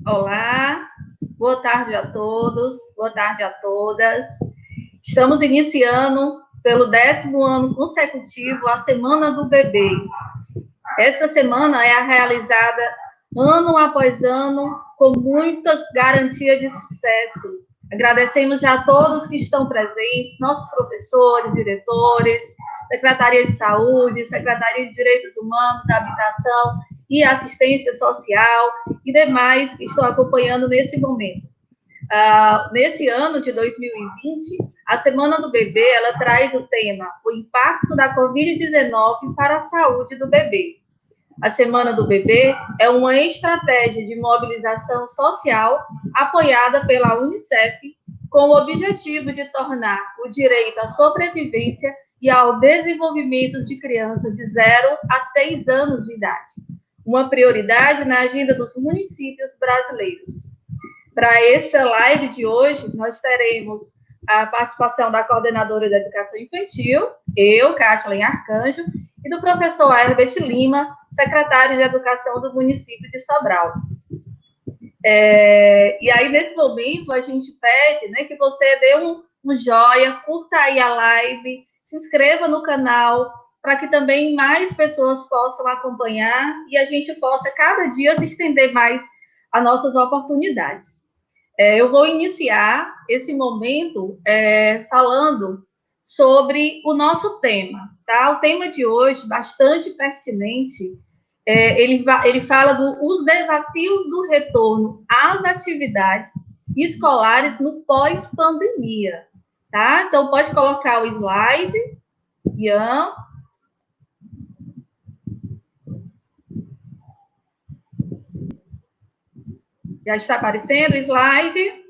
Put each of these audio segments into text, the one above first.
Olá, boa tarde a todos, boa tarde a todas. Estamos iniciando pelo 10º ano consecutivo a Semana do Bebê. Essa semana é realizada ano após ano com muita garantia de sucesso. Agradecemos já a todos que estão presentes, nossos professores, diretores, Secretaria de Saúde, Secretaria de Direitos Humanos, da Habitação e Assistência Social e demais que estão acompanhando nesse momento. Nesse ano de 2020, a Semana do Bebê, ela traz o tema o impacto da Covid-19 para a saúde do bebê. A Semana do Bebê é uma estratégia de mobilização social apoiada pela Unicef com o objetivo de tornar o direito à sobrevivência e ao desenvolvimento de crianças de 0 a 6 anos de idade uma prioridade na agenda dos municípios brasileiros. Para essa live de hoje, nós teremos a participação da coordenadora da Educação Infantil, eu, Kathleen Arcanjo, e do professor Herbert Lima, secretário de Educação do município de Sobral. E aí, nesse momento, a gente pede, né, que você dê um joia, curta aí a live, se inscreva no canal, para que também mais pessoas possam acompanhar e a gente possa, cada dia, se estender mais as nossas oportunidades. Eu vou iniciar esse momento falando sobre o nosso tema, tá? O tema de hoje, bastante pertinente, ele fala dos desafios do retorno às atividades escolares no pós-pandemia, tá? Então, pode colocar o slide, Ian. Já está aparecendo o slide.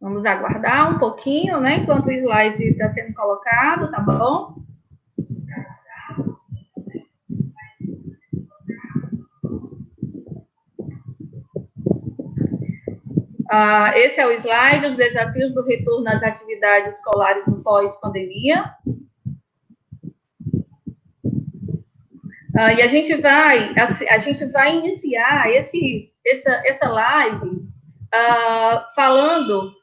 Vamos aguardar um pouquinho, né? Enquanto o slide está sendo colocado, tá bom? Esse é o slide, os desafios do retorno às atividades escolares no pós-pandemia. E a gente vai iniciar essa live falando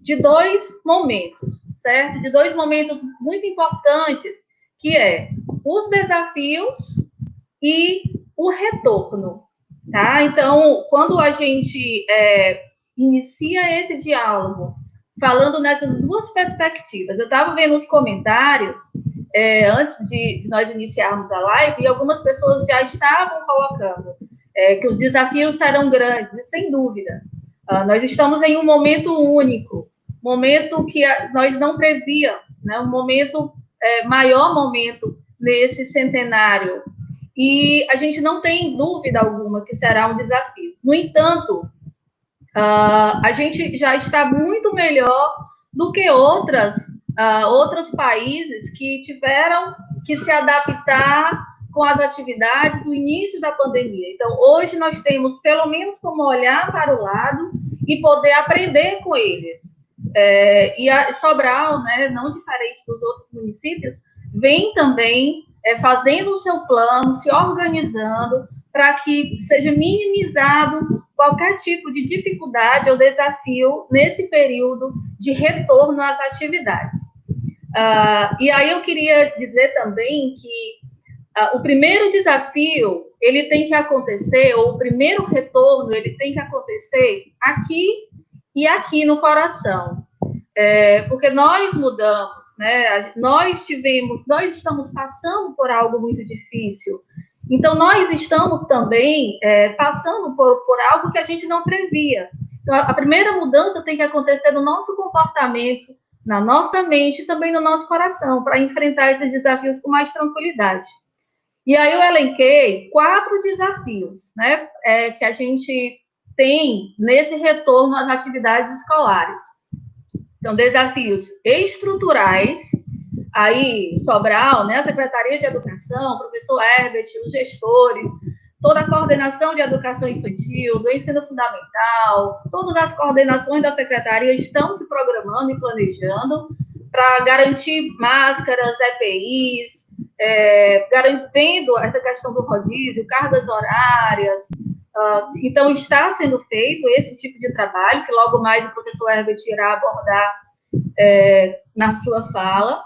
de dois momentos, certo? De dois momentos muito importantes, que é os desafios e o retorno, tá? Então, quando a gente inicia esse diálogo falando nessas duas perspectivas, eu estava vendo os comentários antes de nós iniciarmos a live, e algumas pessoas já estavam colocando que os desafios serão grandes, e sem dúvida. Nós estamos em um momento único, momento que nós não prevíamos, né? Um momento, maior momento nesse centenário. E a gente não tem dúvida alguma que será um desafio. No entanto, a gente já está muito melhor do que outros países que tiveram que se adaptar com as atividades no início da pandemia. Então, hoje nós temos pelo menos como olhar para o lado e poder aprender com eles. E a Sobral, né, não diferente dos outros municípios, vem também fazendo o seu plano, se organizando para que seja minimizado qualquer tipo de dificuldade ou desafio nesse período de retorno às atividades. E aí eu queria dizer também que o primeiro desafio, ele tem que acontecer, ou o primeiro retorno, ele tem que acontecer aqui e aqui no coração. Porque nós mudamos, né? Nós estamos passando por algo muito difícil. Então, nós estamos também passando por algo que a gente não previa. Então, a primeira mudança tem que acontecer no nosso comportamento, na nossa mente e também no nosso coração, para enfrentar esses desafios com mais tranquilidade. E aí eu elenquei 4 desafios, né, que a gente tem nesse retorno às atividades escolares. São desafios estruturais, aí Sobral, né, a Secretaria de Educação, o professor Herbert, os gestores, toda a coordenação de educação infantil, do ensino fundamental, todas as coordenações da secretaria estão se programando e planejando para garantir máscaras, EPIs, garantindo essa questão do rodízio, cargas horárias. Então, está sendo feito esse tipo de trabalho, que logo mais o professor Herbert irá abordar na sua fala.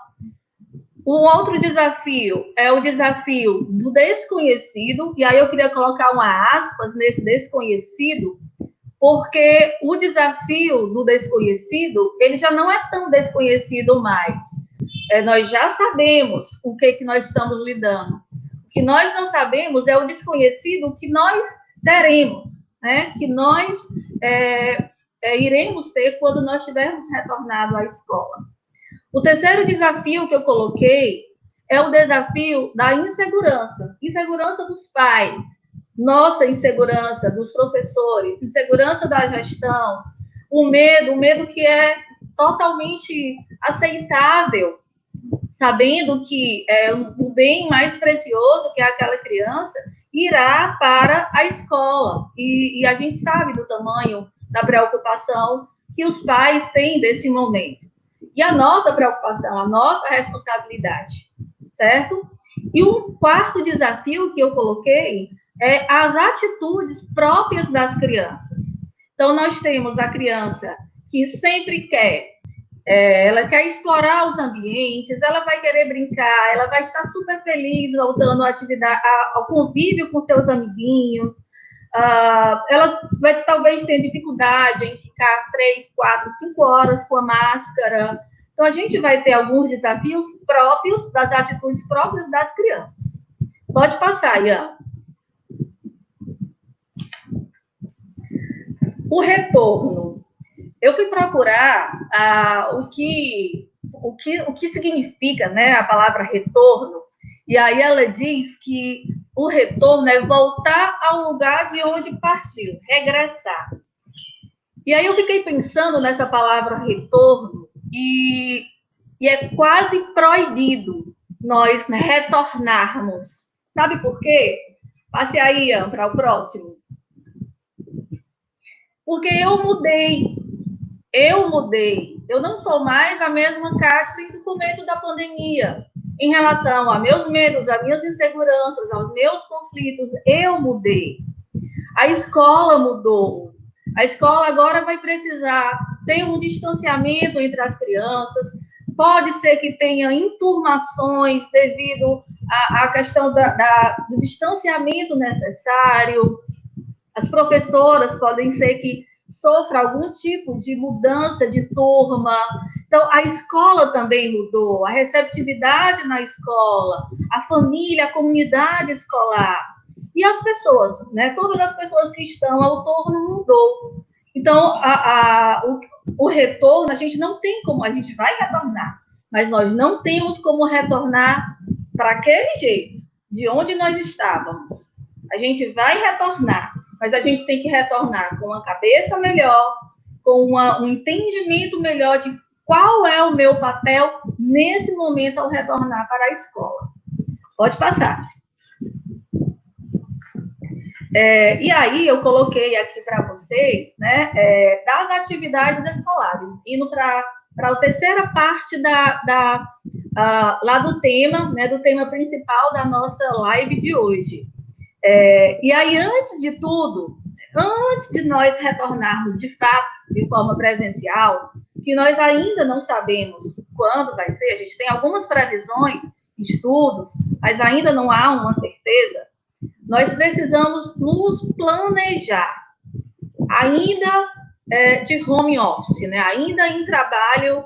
Um outro desafio é o desafio do desconhecido, e aí eu queria colocar uma aspas nesse desconhecido, porque o desafio do desconhecido, ele já não é tão desconhecido mais. Nós já sabemos o que nós estamos lidando. O que nós não sabemos é o desconhecido que nós teremos, né? Que nós iremos ter quando nós tivermos retornado à escola. O terceiro desafio que eu coloquei é o desafio da insegurança. Insegurança dos pais, nossa insegurança dos professores, insegurança da gestão, o medo que é totalmente aceitável, sabendo que o bem mais precioso, que é aquela criança, irá para a escola. E a gente sabe do tamanho da preocupação que os pais têm desse momento. E a nossa preocupação, a nossa responsabilidade, certo? E um quarto desafio que eu coloquei é as atitudes próprias das crianças. Então, nós temos a criança que sempre ela quer explorar os ambientes, ela vai querer brincar, ela vai estar super feliz voltando à atividade, ao convívio com seus amiguinhos. Ela vai talvez ter dificuldade em ficar 3, 4, 5 horas com a máscara. Então, a gente vai ter alguns desafios próprios das atitudes próprias das crianças. Pode passar, Ian. O retorno. Eu fui procurar o que significa, né, a palavra retorno, e aí ela diz que o retorno é voltar ao lugar de onde partiu, regressar. E aí eu fiquei pensando nessa palavra retorno, e é quase proibido nós, né, retornarmos. Sabe por quê? Passe aí, Ian, para o próximo. Porque eu mudei. Eu não sou mais a mesma Catherine do começo da pandemia. Em relação a meus medos, a minhas inseguranças, aos meus conflitos, eu mudei. A escola mudou. A escola agora vai precisar ter um distanciamento entre as crianças. Pode ser que tenha enturmações devido à questão do distanciamento necessário. As professoras podem ser que sofra algum tipo de mudança de turma. Então, a escola também mudou, a receptividade na escola, a família, a comunidade escolar. E as pessoas, né? Todas as pessoas que estão ao torno mudou. Então, o retorno, a gente não tem como, a gente vai retornar, mas nós não temos como retornar para aquele jeito, de onde nós estávamos. A gente vai retornar, mas a gente tem que retornar com uma cabeça melhor, com um entendimento melhor de qual é o meu papel nesse momento ao retornar para a escola. Pode passar. E aí eu coloquei aqui para vocês, né, das atividades escolares, indo para a terceira parte lá do tema, né, do tema principal da nossa live de hoje. E aí, antes de tudo, antes de nós retornarmos de fato de forma presencial, que nós ainda não sabemos quando vai ser, a gente tem algumas previsões, estudos, mas ainda não há uma certeza, nós precisamos nos planejar, ainda de home office, né? Ainda em trabalho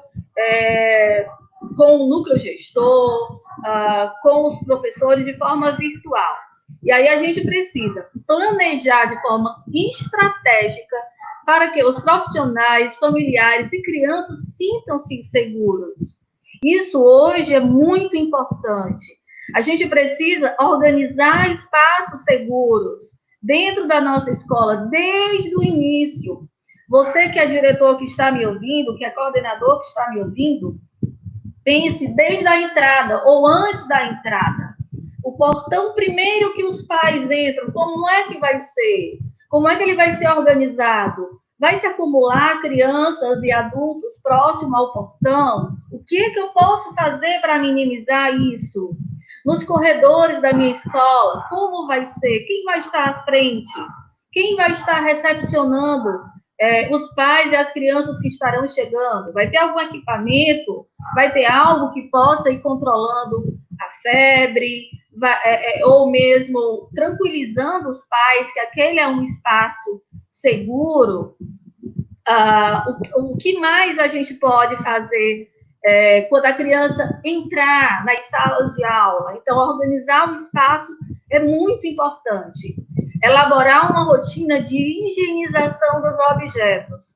com o núcleo gestor, com os professores de forma virtual. E aí a gente precisa planejar de forma estratégica para que os profissionais, familiares e crianças sintam-se seguros. Isso hoje é muito importante. A gente precisa organizar espaços seguros, dentro da nossa escola, desde o início. Você que é diretor que está me ouvindo, que é coordenador que está me ouvindo, pense desde a entrada ou antes da entrada. O portão primeiro que os pais entram, como é que vai ser? Como é que ele vai ser organizado? Vai se acumular crianças e adultos próximo ao portão? O que é que eu posso fazer para minimizar isso? Nos corredores da minha escola, como vai ser? Quem vai estar à frente? Quem vai estar recepcionando os pais e as crianças que estarão chegando? Vai ter algum equipamento? Vai ter algo que possa ir controlando a febre? Ou mesmo tranquilizando os pais que aquele é um espaço seguro? O que mais a gente pode fazer quando a criança entrar nas salas de aula? Então, organizar o espaço é muito importante. Elaborar uma rotina de higienização dos objetos.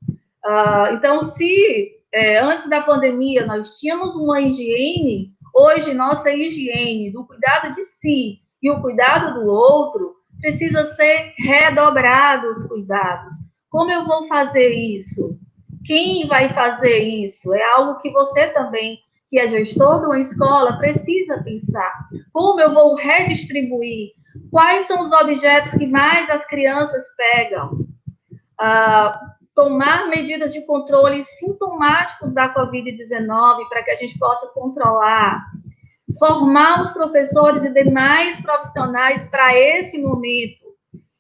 Então, se antes da pandemia nós tínhamos uma higiene, hoje nossa higiene do cuidado de si e o cuidado do outro precisa ser redobrado os cuidados. Como eu vou fazer isso? Quem vai fazer isso? É algo que você também, que é gestor de uma escola, precisa pensar. Como eu vou redistribuir? Quais são os objetos que mais as crianças pegam? Tomar medidas de controle sintomáticos da Covid-19 para que a gente possa controlar. Formar os professores e demais profissionais para esse momento.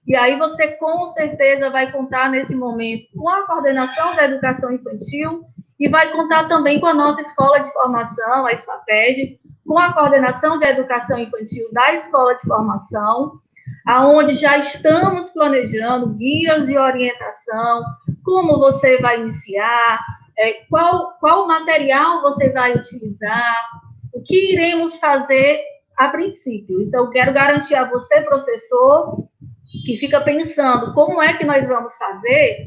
E aí você, com certeza, vai contar nesse momento com a coordenação da educação infantil e vai contar também com a nossa escola de formação, a SFAPED, com a coordenação da educação infantil da escola de formação, aonde já estamos planejando guias de orientação, como você vai iniciar, qual material você vai utilizar, o que iremos fazer a princípio. Então, quero garantir a você, professor, que fica pensando como é que nós vamos fazer,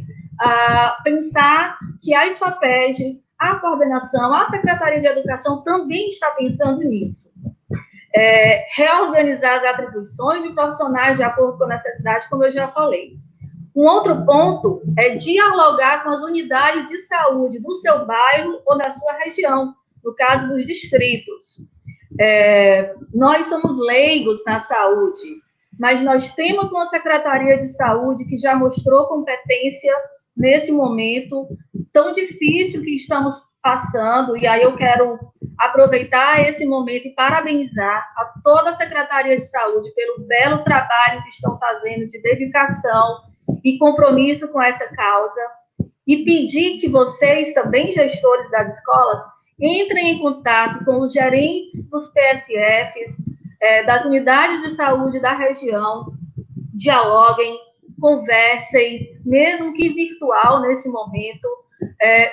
pensar que a SFAPEG, a coordenação, a Secretaria de Educação também está pensando nisso. Reorganizar as atribuições de profissionais de acordo com a necessidade, como eu já falei. Um outro ponto é dialogar com as unidades de saúde do seu bairro ou da sua região, no caso dos distritos. Nós somos leigos na saúde, mas nós temos uma Secretaria de Saúde que já mostrou competência nesse momento tão difícil que estamos passando, e aí eu quero aproveitar esse momento e parabenizar a toda a Secretaria de Saúde pelo belo trabalho que estão fazendo de dedicação e compromisso com essa causa, e pedir que vocês, também gestores das escolas, entrem em contato com os gerentes dos PSFs, das unidades de saúde da região, dialoguem, conversem, mesmo que virtual nesse momento,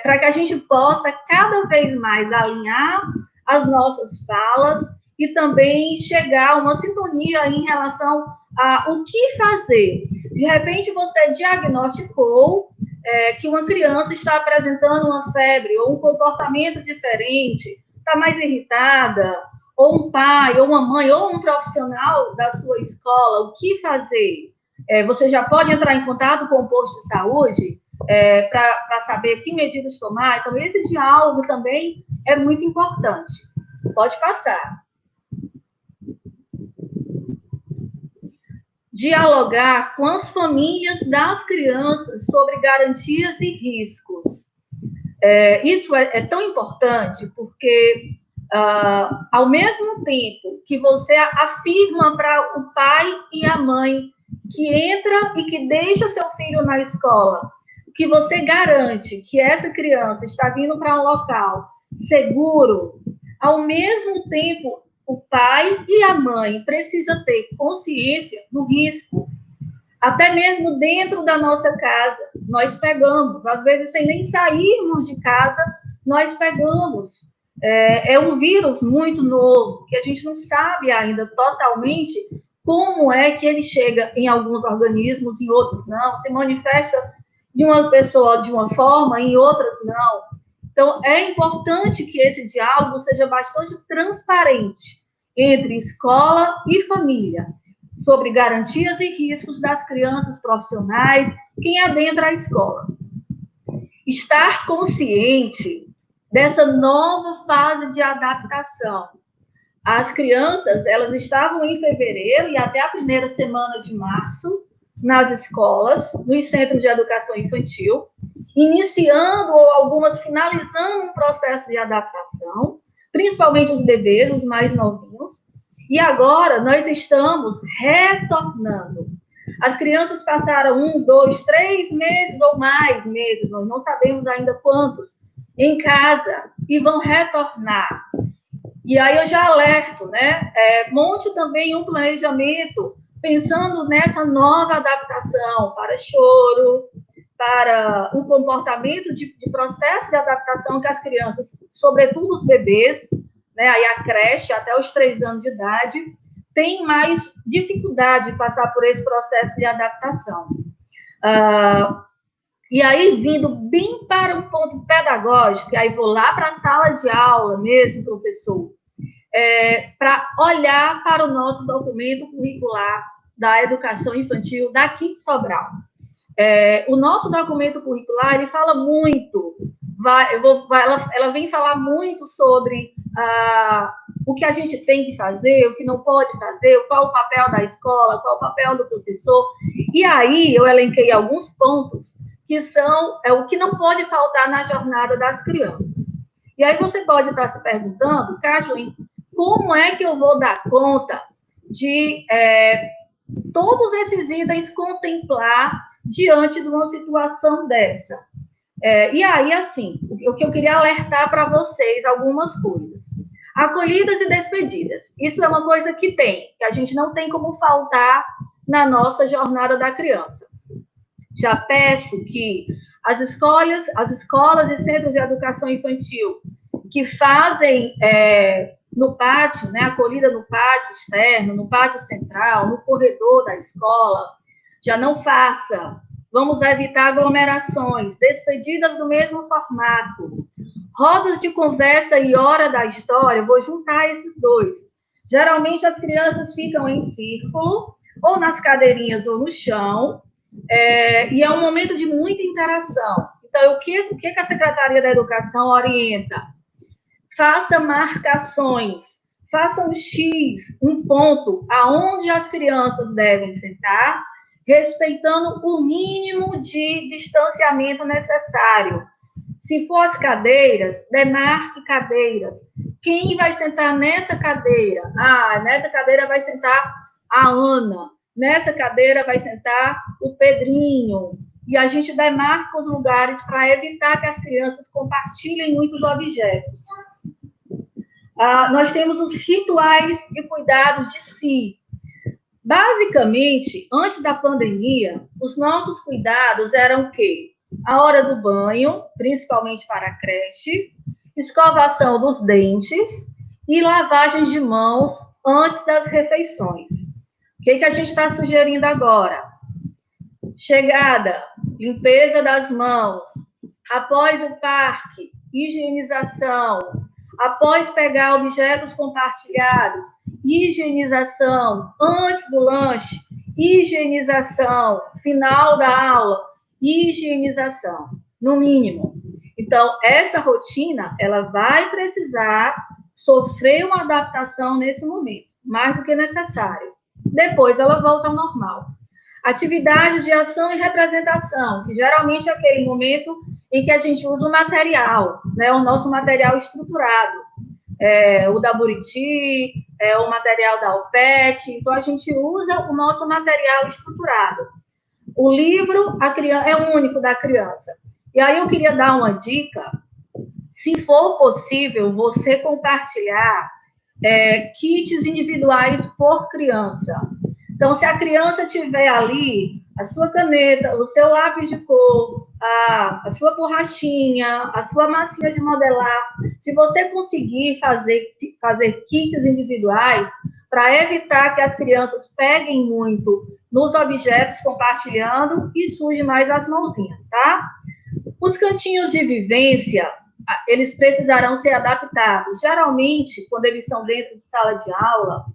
para que a gente possa cada vez mais alinhar as nossas falas e também chegar a uma sintonia em relação a o que fazer. De repente, você diagnosticou que uma criança está apresentando uma febre ou um comportamento diferente, está mais irritada, ou um pai, ou uma mãe, ou um profissional da sua escola, o que fazer? Você já pode entrar em contato com o posto de saúde para saber que medidas tomar. Então, esse diálogo também é muito importante. Pode passar. Dialogar com as famílias das crianças sobre garantias e riscos. Isso é tão importante porque, ao mesmo tempo que você afirma para o pai e a mãe que entra e que deixa seu filho na escola, que você garante que essa criança está vindo para um local seguro, ao mesmo tempo o pai e a mãe precisam ter consciência do risco. Até mesmo dentro da nossa casa, nós pegamos, às vezes sem nem sairmos de casa, nós pegamos. É um vírus muito novo, que a gente não sabe ainda totalmente como é que ele chega em alguns organismos, em outros não, se manifesta de uma pessoa de uma forma, em outras não. Então, é importante que esse diálogo seja bastante transparente entre escola e família. sobre garantias e riscos das crianças profissionais, quem adentra a escola. Estar consciente dessa nova fase de adaptação. As crianças, elas estavam em fevereiro e até a primeira semana de março nas escolas, nos centros de educação infantil, iniciando ou algumas finalizando um processo de adaptação, principalmente os bebês, os mais novinhos, e agora nós estamos retornando. As crianças passaram 1, 2, 3 meses ou mais meses, nós não sabemos ainda quantos, em casa, e vão retornar. E aí eu já alerto, né? Monte também um planejamento pensando nessa nova adaptação para choro, para o comportamento de processo de adaptação que as crianças, sobretudo os bebês, né? Aí a creche até os 3 anos de idade, tem mais dificuldade de passar por esse processo de adaptação. E aí, vindo bem para um ponto pedagógico, e aí vou lá para a sala de aula mesmo, professor, para olhar para o nosso documento curricular da educação infantil daqui de Sobral. O nosso documento curricular, ele fala muito, ela vem falar muito sobre o que a gente tem que fazer, o que não pode fazer, qual o papel da escola, qual o papel do professor. E aí eu elenquei alguns pontos que são o que não pode faltar na jornada das crianças. E aí você pode estar se perguntando, Kathleen, como é que eu vou dar conta de todos esses itens contemplar diante de uma situação dessa? E aí, assim, o que eu queria alertar para vocês, algumas coisas. Acolhidas e despedidas. Isso é uma coisa que a gente não tem como faltar na nossa jornada da criança. Já peço que as escolas e centros de educação infantil que fazem no pátio, né, acolhida no pátio externo, no pátio central, no corredor da escola, já não faça. Vamos evitar aglomerações, despedidas do mesmo formato, rodas de conversa e hora da história, vou juntar esses dois. Geralmente as crianças ficam em círculo, ou nas cadeirinhas ou no chão, e é um momento de muita interação. Então, o que a Secretaria da Educação orienta? Faça marcações, faça um X, um ponto, aonde as crianças devem sentar, respeitando o mínimo de distanciamento necessário. Se for as cadeiras, demarque cadeiras. Quem vai sentar nessa cadeira? Nessa cadeira vai sentar a Ana. Nessa cadeira vai sentar o Pedrinho. E a gente demarca os lugares para evitar que as crianças compartilhem muitos objetos. Nós temos os rituais de cuidado de si. Basicamente, antes da pandemia, os nossos cuidados eram o quê? A hora do banho, principalmente para a creche, escovação dos dentes e lavagem de mãos antes das refeições. O que a gente está sugerindo agora? Chegada, limpeza das mãos, após o parque, higienização, após pegar objetos compartilhados, higienização, antes do lanche, higienização, final da aula, higienização, no mínimo. Então, essa rotina, ela vai precisar sofrer uma adaptação nesse momento, mais do que necessário. Depois, ela volta ao normal. Atividades de ação e representação, que geralmente é aquele momento em que a gente usa o material, né, o nosso material estruturado, o da Buriti, o material da UPET, então a gente usa o nosso material estruturado. O livro é o único da criança. E aí eu queria dar uma dica, se for possível, você compartilhar kits individuais por criança. Então, se a criança tiver ali a sua caneta, o seu lápis de cor, a sua borrachinha, a sua massinha de modelar, se você conseguir fazer kits individuais para evitar que as crianças peguem muito nos objetos compartilhando e suje mais as mãozinhas, tá? Os cantinhos de vivência, eles precisarão ser adaptados. Geralmente, quando eles são dentro de sala de aula,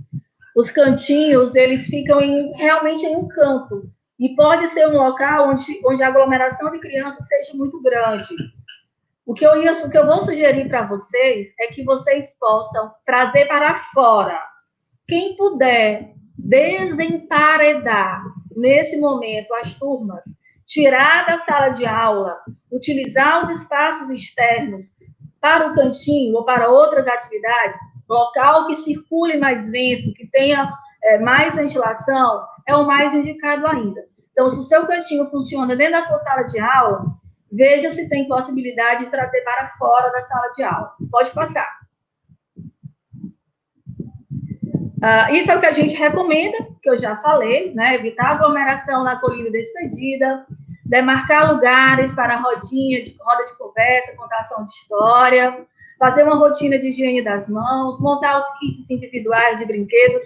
Os cantinhos, eles ficam realmente em um canto. E pode ser um local onde a aglomeração de crianças seja muito grande. O que eu vou sugerir para vocês é que vocês possam trazer para fora. Quem puder desemparedar nesse momento as turmas, tirar da sala de aula, utilizar os espaços externos para o cantinho ou para outras atividades, local que circule mais vento, que tenha mais ventilação, é o mais indicado ainda. Então, se o seu cantinho funciona dentro da sua sala de aula, veja se tem possibilidade de trazer para fora da sala de aula. Pode passar. Isso é o que a gente recomenda, que eu já falei, né? Evitar aglomeração na colina despedida, demarcar lugares para roda de conversa, contação de história, fazer uma rotina de higiene das mãos, montar os kits individuais de brinquedos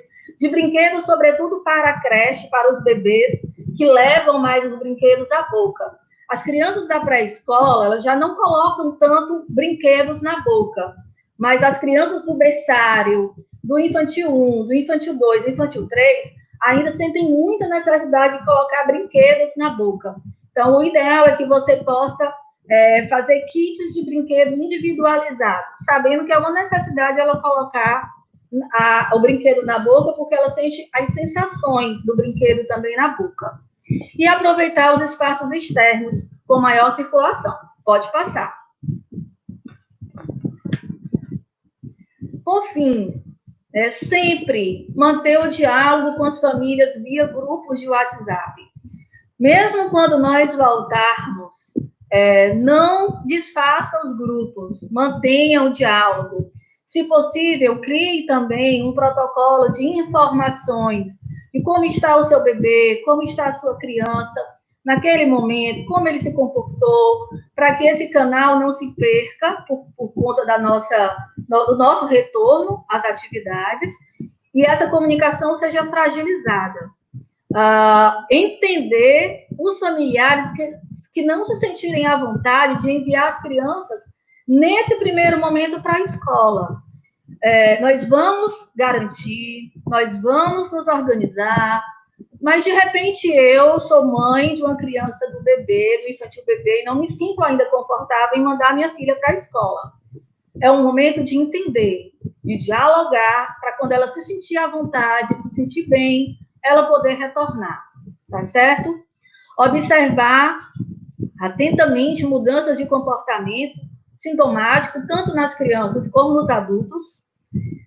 sobretudo para a creche, para os bebês, que levam mais os brinquedos à boca. As crianças da pré-escola, elas já não colocam tanto brinquedos na boca, mas as crianças do berçário, do infantil 1, do infantil 2, do infantil 3, ainda sentem muita necessidade de colocar brinquedos na boca. Então, o ideal é que você possa fazer kits de brinquedo individualizado, sabendo que é uma necessidade ela colocar o brinquedo na boca, porque ela sente as sensações do brinquedo também na boca. E aproveitar os espaços externos com maior circulação. Pode passar. Por fim, sempre manter o diálogo com as famílias via grupos de WhatsApp. Mesmo quando nós voltarmos, não desfaça os grupos, mantenha o diálogo. Se possível, crie também um protocolo de informações de como está o seu bebê, como está a sua criança naquele momento, como ele se comportou, para que esse canal não se perca por conta do nosso retorno às atividades e essa comunicação seja fragilizada. Entender os familiares que não se sentirem à vontade de enviar as crianças nesse primeiro momento para a escola. Nós vamos garantir, nós vamos nos organizar, mas de repente eu sou mãe de uma criança do bebê, do infantil bebê, e não me sinto ainda confortável em mandar minha filha para a escola. É um momento de entender, de dialogar, para quando ela se sentir à vontade, se sentir bem, ela poder retornar, tá certo? Observar atentamente mudanças de comportamento sintomático, tanto nas crianças como nos adultos.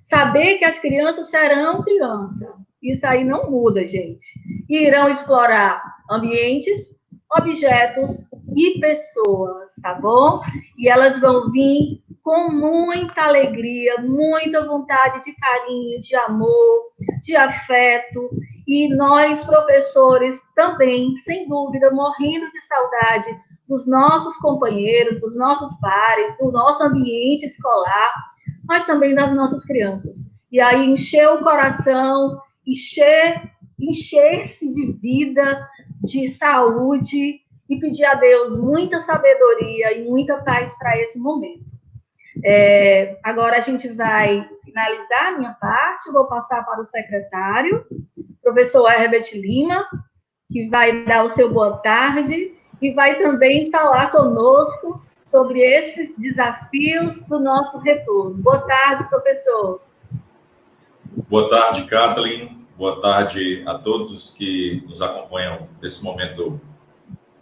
Saber que as crianças serão crianças. Isso aí não muda, gente. E irão explorar ambientes, objetos e pessoas, tá bom? E elas vão vir com muita alegria, muita vontade de carinho, de amor, de afeto. E nós, professores, também, sem dúvida, morrendo de saudade dos nossos companheiros, dos nossos pares, do nosso ambiente escolar, mas também das nossas crianças. E aí encher o coração, encher-se de vida, de saúde e pedir a Deus muita sabedoria e muita paz para esse momento. Agora a gente vai finalizar a minha parte, vou passar para o secretário, professor Herbert Lima, que vai dar o seu boa tarde e vai também falar conosco sobre esses desafios do nosso retorno. Boa tarde, professor. Boa tarde, Kathleen. Boa tarde a todos que nos acompanham nesse momento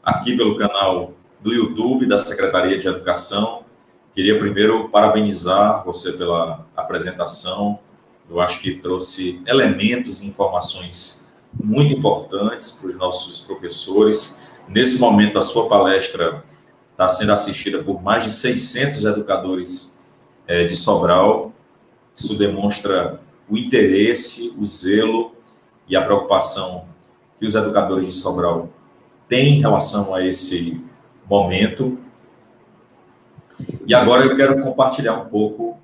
aqui pelo canal do YouTube da Secretaria de Educação. Queria primeiro parabenizar você pela apresentação. Eu acho que trouxe elementos e informações muito importantes para os nossos professores. Nesse momento, a sua palestra está sendo assistida por mais de 600 educadores de Sobral. Isso demonstra o interesse, o zelo e a preocupação que os educadores de Sobral têm em relação a esse momento. E agora eu quero compartilhar um pouco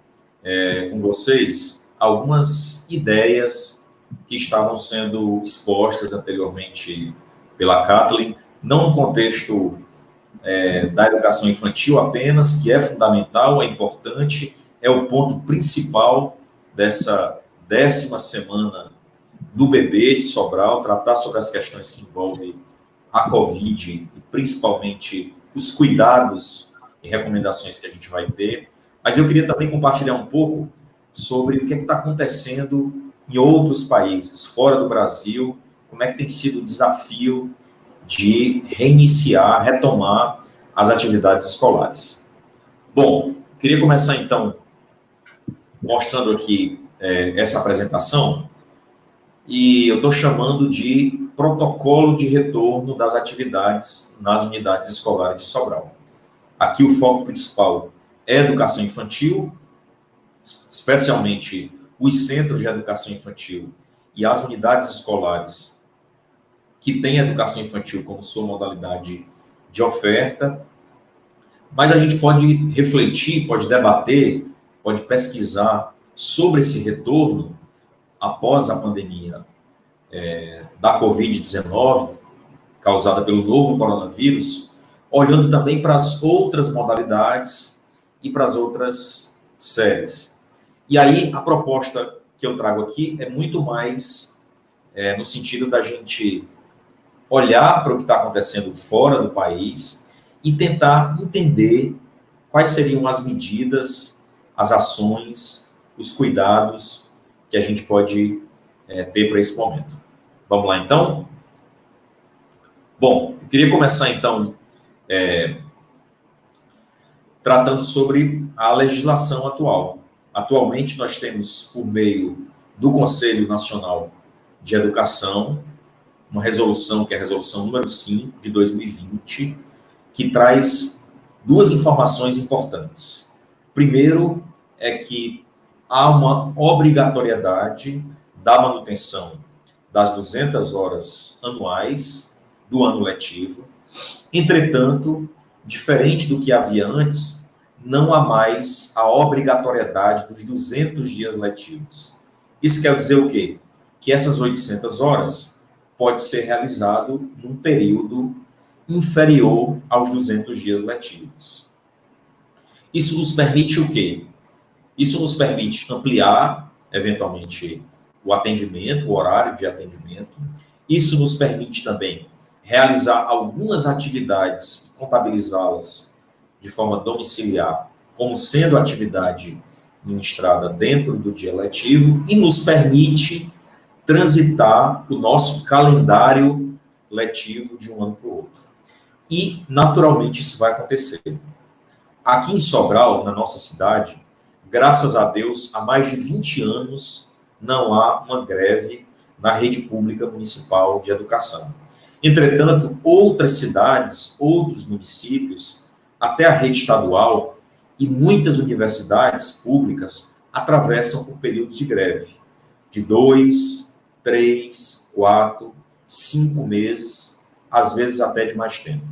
com vocês algumas ideias que estavam sendo expostas anteriormente pela Kathleen, não no contexto da educação infantil apenas, que é fundamental, é importante, é o ponto principal dessa 10ª semana do bebê de Sobral, tratar sobre as questões que envolvem a Covid e principalmente os cuidados e recomendações que a gente vai ter. Mas eu queria também compartilhar um pouco sobre o que está acontecendo em outros países, fora do Brasil, como é que tem sido o desafio de reiniciar, retomar as atividades escolares. Bom, queria começar então mostrando aqui essa apresentação, e eu estou chamando de protocolo de retorno das atividades nas unidades escolares de Sobral. Aqui o foco principal é educação infantil, especialmente os centros de educação infantil e as unidades escolares que têm educação infantil como sua modalidade de oferta. Mas a gente pode refletir, pode debater, pode pesquisar sobre esse retorno após a pandemia da Covid-19, causada pelo novo coronavírus, olhando também para as outras modalidades e para as outras séries. E aí, a proposta que eu trago aqui é muito mais no sentido da gente olhar para o que está acontecendo fora do país e tentar entender quais seriam as medidas, as ações, os cuidados que a gente pode ter para esse momento. Vamos lá, então? Bom, eu queria começar, então, tratando sobre a legislação atual. Atualmente, nós temos, por meio do Conselho Nacional de Educação, uma resolução, que é a resolução número 5, de 2020, que traz duas informações importantes. Primeiro, é que há uma obrigatoriedade da manutenção das 200 horas anuais do ano letivo. Entretanto, diferente do que havia antes, não há mais a obrigatoriedade dos 200 dias letivos. Isso quer dizer o quê? Que essas 800 horas pode ser realizado num período inferior aos 200 dias letivos. Isso nos permite o quê? Isso nos permite ampliar, eventualmente, o atendimento, o horário de atendimento. Isso nos permite também realizar algumas atividades, contabilizá-las de forma domiciliar, como sendo atividade ministrada dentro do dia letivo, e nos permite transitar o nosso calendário letivo de um ano para o outro. E, naturalmente, isso vai acontecer. Aqui em Sobral, na nossa cidade, graças a Deus, há mais de 20 anos não há uma greve na rede pública municipal de educação. Entretanto, outras cidades, outros municípios, até a rede estadual e muitas universidades públicas atravessam por períodos de greve de 2, 3, 4, 5 meses, às vezes até de mais tempo.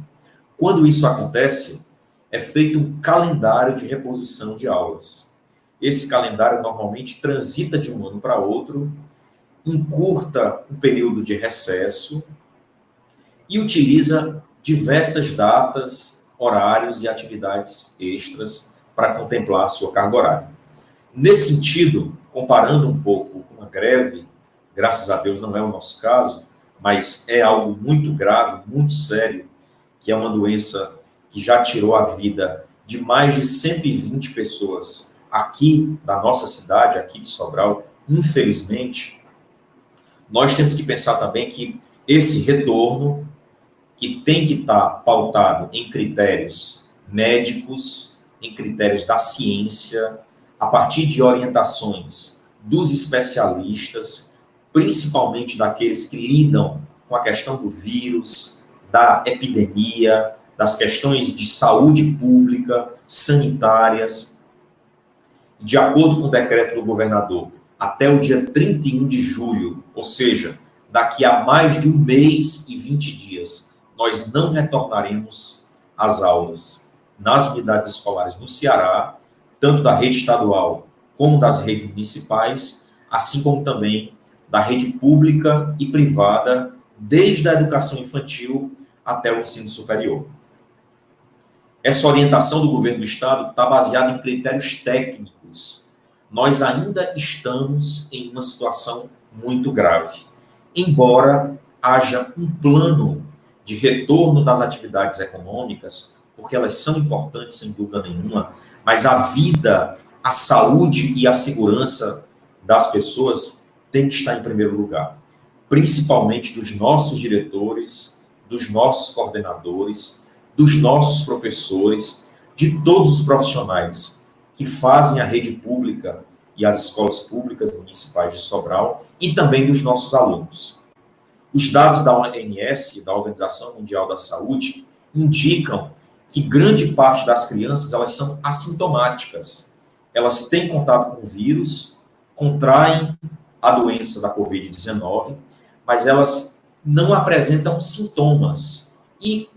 Quando isso acontece, é feito um calendário de reposição de aulas. Esse calendário normalmente transita de um ano para outro, encurta um período de recesso e utiliza diversas datas, horários e atividades extras para contemplar a sua carga horária. Nesse sentido, comparando um pouco com a greve, graças a Deus não é o nosso caso, mas é algo muito grave, muito sério, que é uma doença que já tirou a vida de mais de 120 pessoas aqui da nossa cidade, aqui de Sobral. Infelizmente, nós temos que pensar também que esse retorno, que tem que estar pautado em critérios médicos, em critérios da ciência, a partir de orientações dos especialistas, principalmente daqueles que lidam com a questão do vírus, da epidemia, das questões de saúde pública, sanitárias. De acordo com o decreto do governador, até o dia 31 de julho, ou seja, daqui a mais de 1 mês e 20 dias, nós não retornaremos às aulas nas unidades escolares no Ceará, tanto da rede estadual como das redes municipais, assim como também da rede pública e privada, desde a educação infantil até o ensino superior. Essa orientação do governo do Estado está baseada em critérios técnicos. Nós ainda estamos em uma situação muito grave. embora haja um plano de retorno das atividades econômicas, porque elas são importantes, sem dúvida nenhuma, mas a vida, a saúde e a segurança das pessoas tem que estar em primeiro lugar, principalmente dos nossos diretores, dos nossos coordenadores, dos nossos professores, de todos os profissionais que fazem a rede pública e as escolas públicas municipais de Sobral, e também dos nossos alunos. Os dados da OMS, da Organização Mundial da Saúde, indicam que grande parte das crianças, elas são assintomáticas. Elas têm contato com o vírus, contraem a doença da Covid-19, mas elas não apresentam sintomas. E,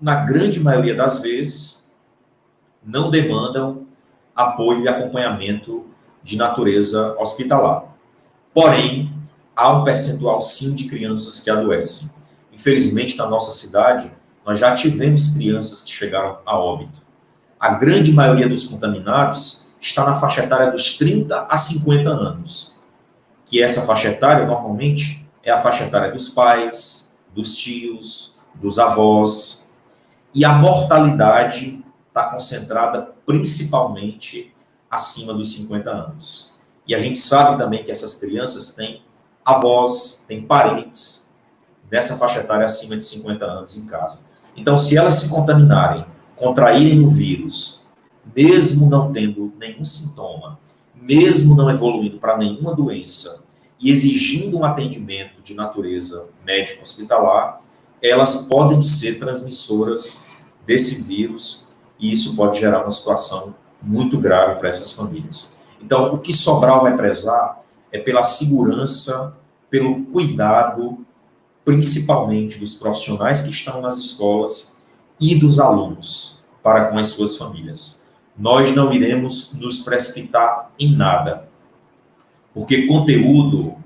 na grande maioria das vezes, não demandam apoio e acompanhamento de natureza hospitalar. Porém, há um percentual, sim, de crianças que adoecem. Infelizmente, na nossa cidade, nós já tivemos crianças que chegaram a óbito. A grande maioria dos contaminados está na faixa etária dos 30 a 50 anos, que essa faixa etária, normalmente, é a faixa etária dos pais, dos tios, dos avós, e a mortalidade está concentrada principalmente acima dos 50 anos. E a gente sabe também que essas crianças têm avós, têm parentes dessa faixa etária acima de 50 anos em casa. Então, se elas se contaminarem, contraírem o vírus, mesmo não tendo nenhum sintoma, mesmo não evoluindo para nenhuma doença e exigindo um atendimento de natureza médico-hospitalar, elas podem ser transmissoras desse vírus e isso pode gerar uma situação muito grave para essas famílias. Então, o que Sobral vai prezar é pela segurança, pelo cuidado, principalmente dos profissionais que estão nas escolas e dos alunos para com as suas famílias. Nós não iremos nos precipitar em nada, porque conteúdo,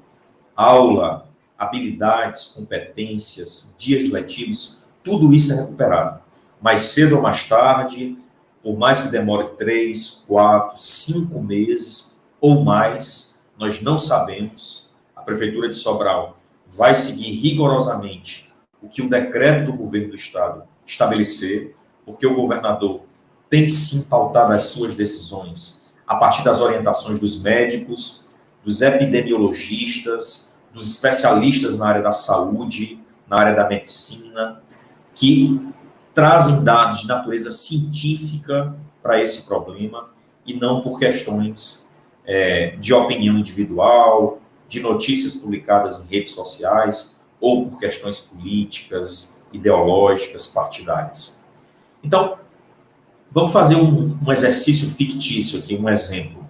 aula, habilidades, competências, dias letivos, tudo isso é recuperado. Mais cedo ou mais tarde, por mais que demore 3, 4, 5 meses ou mais, nós não sabemos. A Prefeitura de Sobral vai seguir rigorosamente o que o decreto do governo do Estado estabelecer, porque o governador tem sim pautado as suas decisões a partir das orientações dos médicos, dos epidemiologistas, dos especialistas na área da saúde, na área da medicina, que trazem dados de natureza científica para esse problema e não por questões de opinião individual, de notícias publicadas em redes sociais ou por questões políticas, ideológicas, partidárias. Então, vamos fazer um exercício fictício aqui, um exemplo.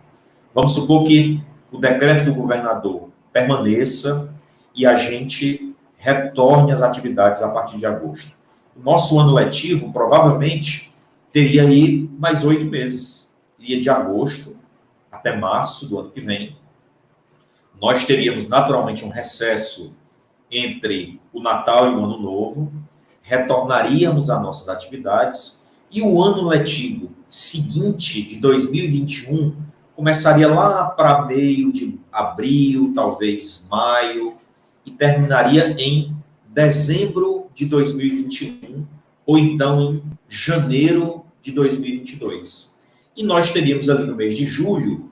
Vamos supor que o decreto do governador permaneça e a gente retorne às atividades a partir de agosto. O nosso ano letivo, provavelmente, teria aí mais 8 meses. Iria de agosto até março do ano que vem. Nós teríamos, naturalmente, um recesso entre o Natal e o Ano Novo, retornaríamos às nossas atividades e o ano letivo seguinte, de 2021, começaria lá para meio de abril, talvez maio, e terminaria em dezembro de 2021, ou então em janeiro de 2022. E nós teríamos ali no mês de julho,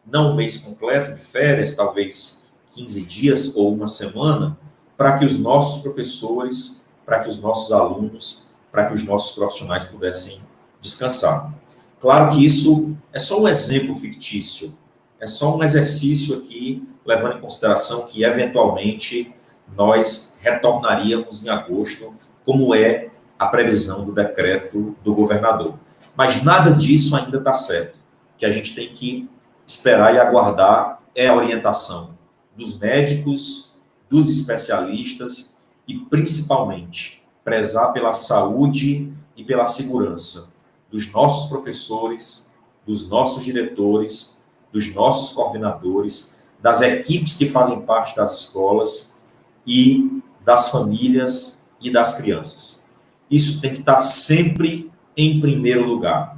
não um mês completo de férias, talvez 15 dias ou uma semana, para que os nossos professores, para que os nossos alunos, para que os nossos profissionais pudessem descansar. Claro que isso é só um exemplo fictício, é só um exercício aqui, levando em consideração que, eventualmente, nós retornaríamos em agosto, como é a previsão do decreto do governador. Mas nada disso ainda está certo. O que a gente tem que esperar e aguardar é a orientação dos médicos, dos especialistas e, principalmente, prezar pela saúde e pela segurança dos nossos professores, dos nossos diretores, dos nossos coordenadores, das equipes que fazem parte das escolas e das famílias e das crianças. Isso tem que estar sempre em primeiro lugar,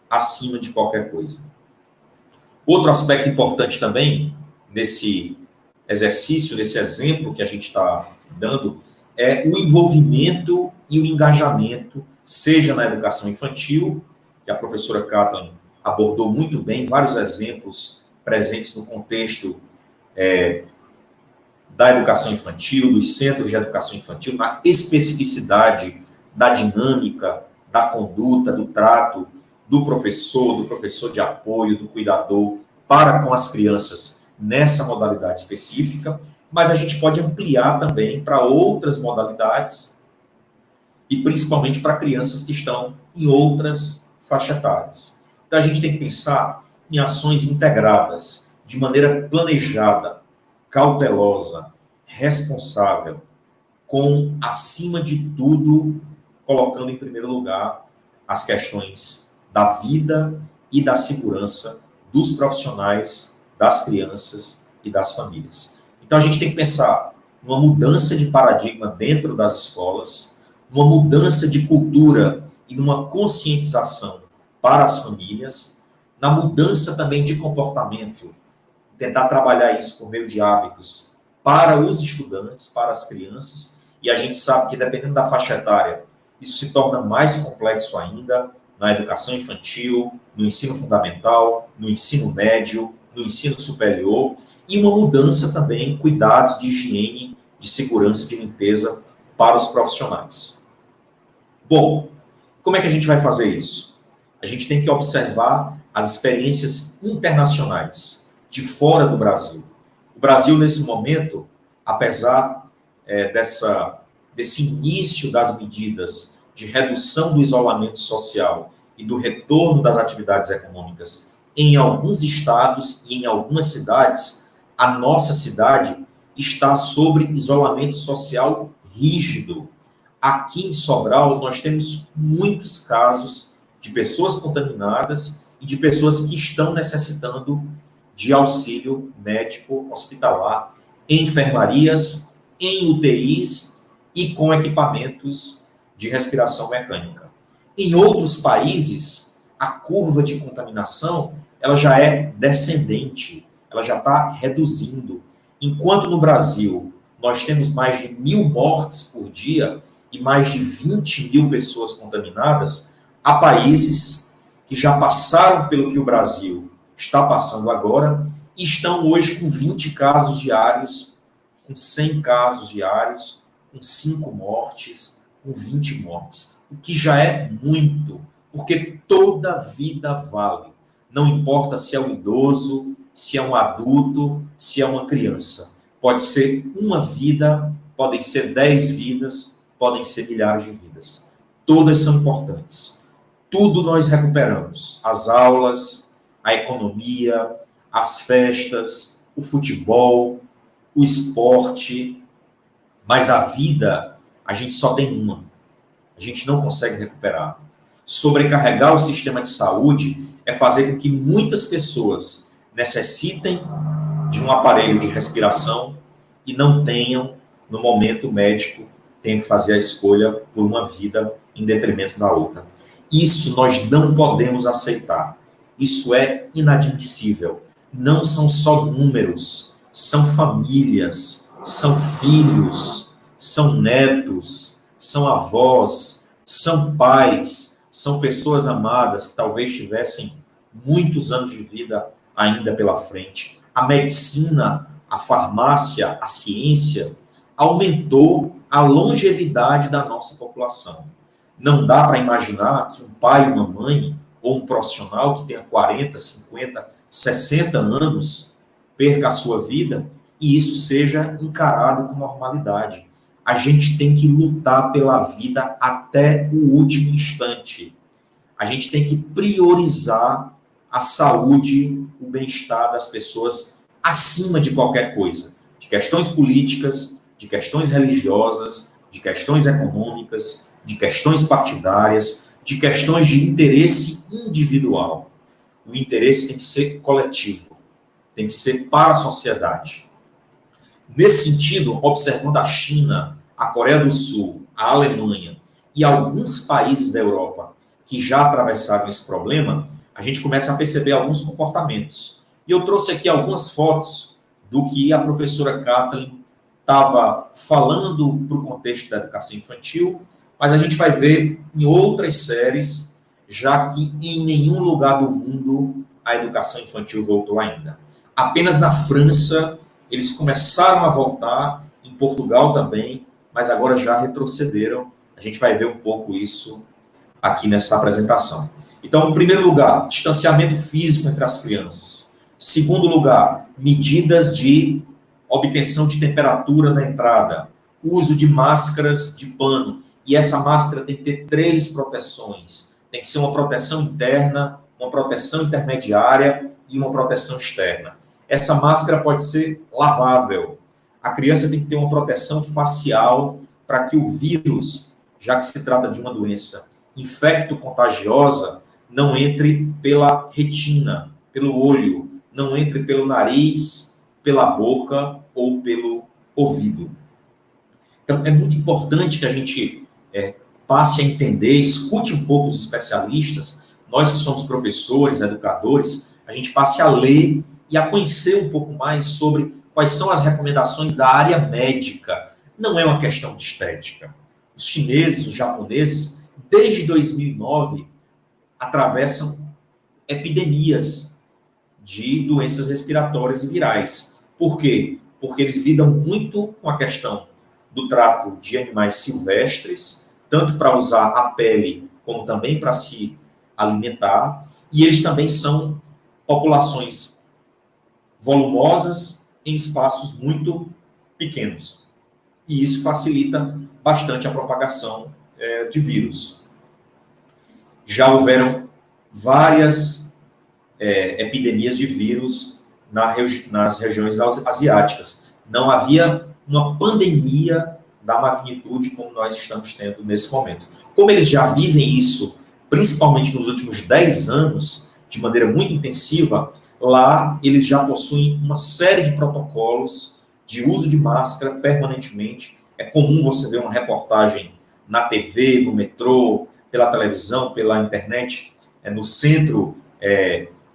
acima de qualquer coisa. Outro aspecto importante também, nesse exercício, nesse exemplo que a gente está dando, é o envolvimento e o engajamento, seja na educação infantil, que a professora Kathleen abordou muito bem, vários exemplos presentes no contexto da educação infantil, dos centros de educação infantil, na especificidade da dinâmica, da conduta, do trato do professor de apoio, do cuidador, para com as crianças nessa modalidade específica, mas a gente pode ampliar também para outras modalidades e principalmente para crianças que estão em outras faixas etárias. Então a gente tem que pensar em ações integradas, de maneira planejada, cautelosa, responsável, com, acima de tudo, colocando em primeiro lugar as questões da vida e da segurança dos profissionais, das crianças e das famílias. Então a gente tem que pensar numa mudança de paradigma dentro das escolas, uma mudança de cultura e numa conscientização para as famílias, na mudança também de comportamento, tentar trabalhar isso por meio de hábitos para os estudantes, para as crianças, e a gente sabe que dependendo da faixa etária, isso se torna mais complexo ainda na educação infantil, no ensino fundamental, no ensino médio, no ensino superior, e uma mudança também em cuidados de higiene, de segurança, de limpeza para os profissionais. Bom, como é que a gente vai fazer isso? A gente tem que observar as experiências internacionais de fora do Brasil. O Brasil, nesse momento, apesar desse início das medidas de redução do isolamento social e do retorno das atividades econômicas em alguns estados e em algumas cidades, a nossa cidade está sob isolamento social rígido. Aqui em Sobral, nós temos muitos casos de pessoas contaminadas e de pessoas que estão necessitando de auxílio médico hospitalar em enfermarias, em UTIs e com equipamentos de respiração mecânica. Em outros países, a curva de contaminação ela já é descendente, ela já está reduzindo. Enquanto no Brasil nós temos mais de 1.000 mortes por dia e mais de 20.000 pessoas contaminadas, há países que já passaram pelo que o Brasil está passando agora e estão hoje com 20 casos diários, com 100 casos diários, com 5 mortes, com 20 mortes, o que já é muito, porque toda vida vale. Não importa se é um idoso, se é um adulto, se é uma criança. Pode ser uma vida, podem ser 10 vidas, podem ser milhares de vidas. Todas são importantes. Tudo nós recuperamos. As aulas, a economia, as festas, o futebol, o esporte. Mas a vida, a gente só tem uma. A gente não consegue recuperar. Sobrecarregar o sistema de saúde é fazer com que muitas pessoas necessitem de um aparelho de respiração e não tenham, no momento médico, tenham que fazer a escolha por uma vida em detrimento da outra. Isso nós não podemos aceitar. Isso é inadmissível. Não são só números, são famílias, são filhos, são netos, são avós, são pais, são pessoas amadas que talvez tivessem muitos anos de vida ainda pela frente. A medicina, a farmácia, a ciência aumentou a longevidade da nossa população. Não dá para imaginar que um pai, uma mãe ou um profissional que tenha 40, 50, 60 anos perca a sua vida e isso seja encarado com normalidade. A gente tem que lutar pela vida até o último instante. A gente tem que priorizar a saúde, o bem-estar das pessoas acima de qualquer coisa. De questões políticas, de questões religiosas, de questões econômicas, de questões partidárias, de questões de interesse individual. O interesse tem que ser coletivo, tem que ser para a sociedade. Nesse sentido, observando a China, a Coreia do Sul, a Alemanha e alguns países da Europa que já atravessaram esse problema, a gente começa a perceber alguns comportamentos. E eu trouxe aqui algumas fotos do que a professora Kathleen estava falando para o contexto da educação infantil, mas a gente vai ver em outras séries, já que em nenhum lugar do mundo a educação infantil voltou ainda. Apenas na França eles começaram a voltar, em Portugal também, mas agora já retrocederam. A gente vai ver um pouco isso aqui nessa apresentação. Então, em primeiro lugar, distanciamento físico entre as crianças. Segundo lugar, medidas de obtenção de temperatura na entrada. Uso de máscaras de pano. E essa máscara tem que ter 3 proteções. Tem que ser uma proteção interna, uma proteção intermediária e uma proteção externa. Essa máscara pode ser lavável. A criança tem que ter uma proteção facial para que o vírus, já que se trata de uma doença infecto-contagiosa, não entre pela retina, pelo olho, não entre pelo nariz, pela boca ou pelo ouvido. Então, é muito importante que a gente passe a entender, escute um pouco os especialistas, nós que somos professores, educadores, a gente passe a ler e a conhecer um pouco mais sobre quais são as recomendações da área médica. Não é uma questão de estética. Os chineses, os japoneses, desde 2009, atravessam epidemias de doenças respiratórias e virais. Por quê? Porque eles lidam muito com a questão do trato de animais silvestres, tanto para usar a pele, como também para se alimentar, e eles também são populações volumosas em espaços muito pequenos. E isso facilita bastante a propagação de vírus. Já houveram várias epidemias de vírus nas regiões asiáticas. Não havia uma pandemia da magnitude como nós estamos tendo nesse momento. Como eles já vivem isso, principalmente nos últimos 10 anos, de maneira muito intensiva, lá eles já possuem uma série de protocolos de uso de máscara permanentemente. É comum você ver uma reportagem na TV, no metrô, pela televisão, pela internet, no centro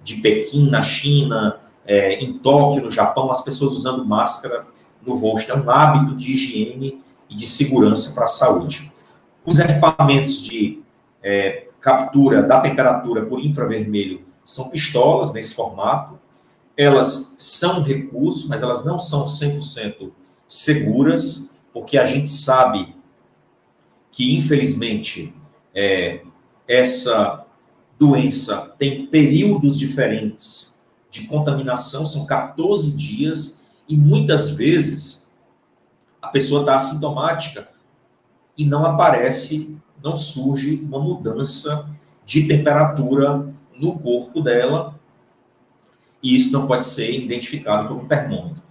de Pequim, na China, em Tóquio, no Japão, as pessoas usando máscara no rosto. É um hábito de higiene e de segurança para a saúde. Os equipamentos de captura da temperatura por infravermelho são pistolas nesse formato. Elas são um recurso, mas elas não são 100% seguras, porque a gente sabe que, infelizmente, essa doença tem períodos diferentes de contaminação, são 14 dias, e muitas vezes a pessoa está assintomática e não aparece, não surge uma mudança de temperatura no corpo dela, e isso não pode ser identificado por um termômetro.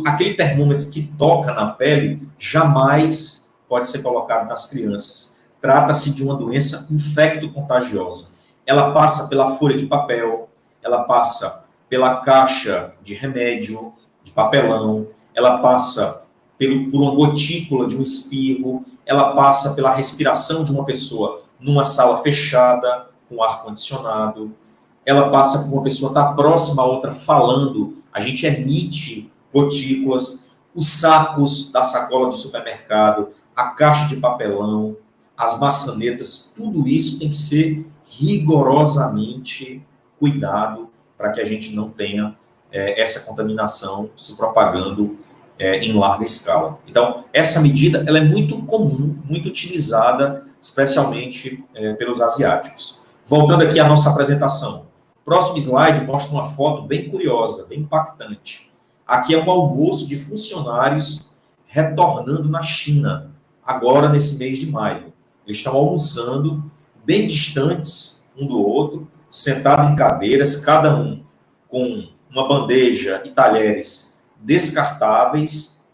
Aquele termômetro que toca na pele jamais pode ser colocado nas crianças. Trata-se de uma doença infecto-contagiosa. Ela passa pela folha de papel, ela passa pela caixa de remédio, de papelão, ela passa por uma gotícula de um espirro, ela passa pela respiração de uma pessoa numa sala fechada, com ar-condicionado, ela passa por uma pessoa estar próxima a outra falando, a gente emite gotículas, os sacos da sacola do supermercado, a caixa de papelão, as maçanetas, tudo isso tem que ser rigorosamente cuidado para que a gente não tenha essa contaminação se propagando em larga escala. Então, essa medida ela é muito comum, muito utilizada, especialmente pelos asiáticos. Voltando aqui à nossa apresentação. Próximo slide mostra uma foto bem curiosa, bem impactante. Aqui é um almoço de funcionários retornando na China, agora nesse mês de maio. Eles estão almoçando bem distantes um do outro, sentados em cadeiras, cada um com uma bandeja e talheres descartáveis,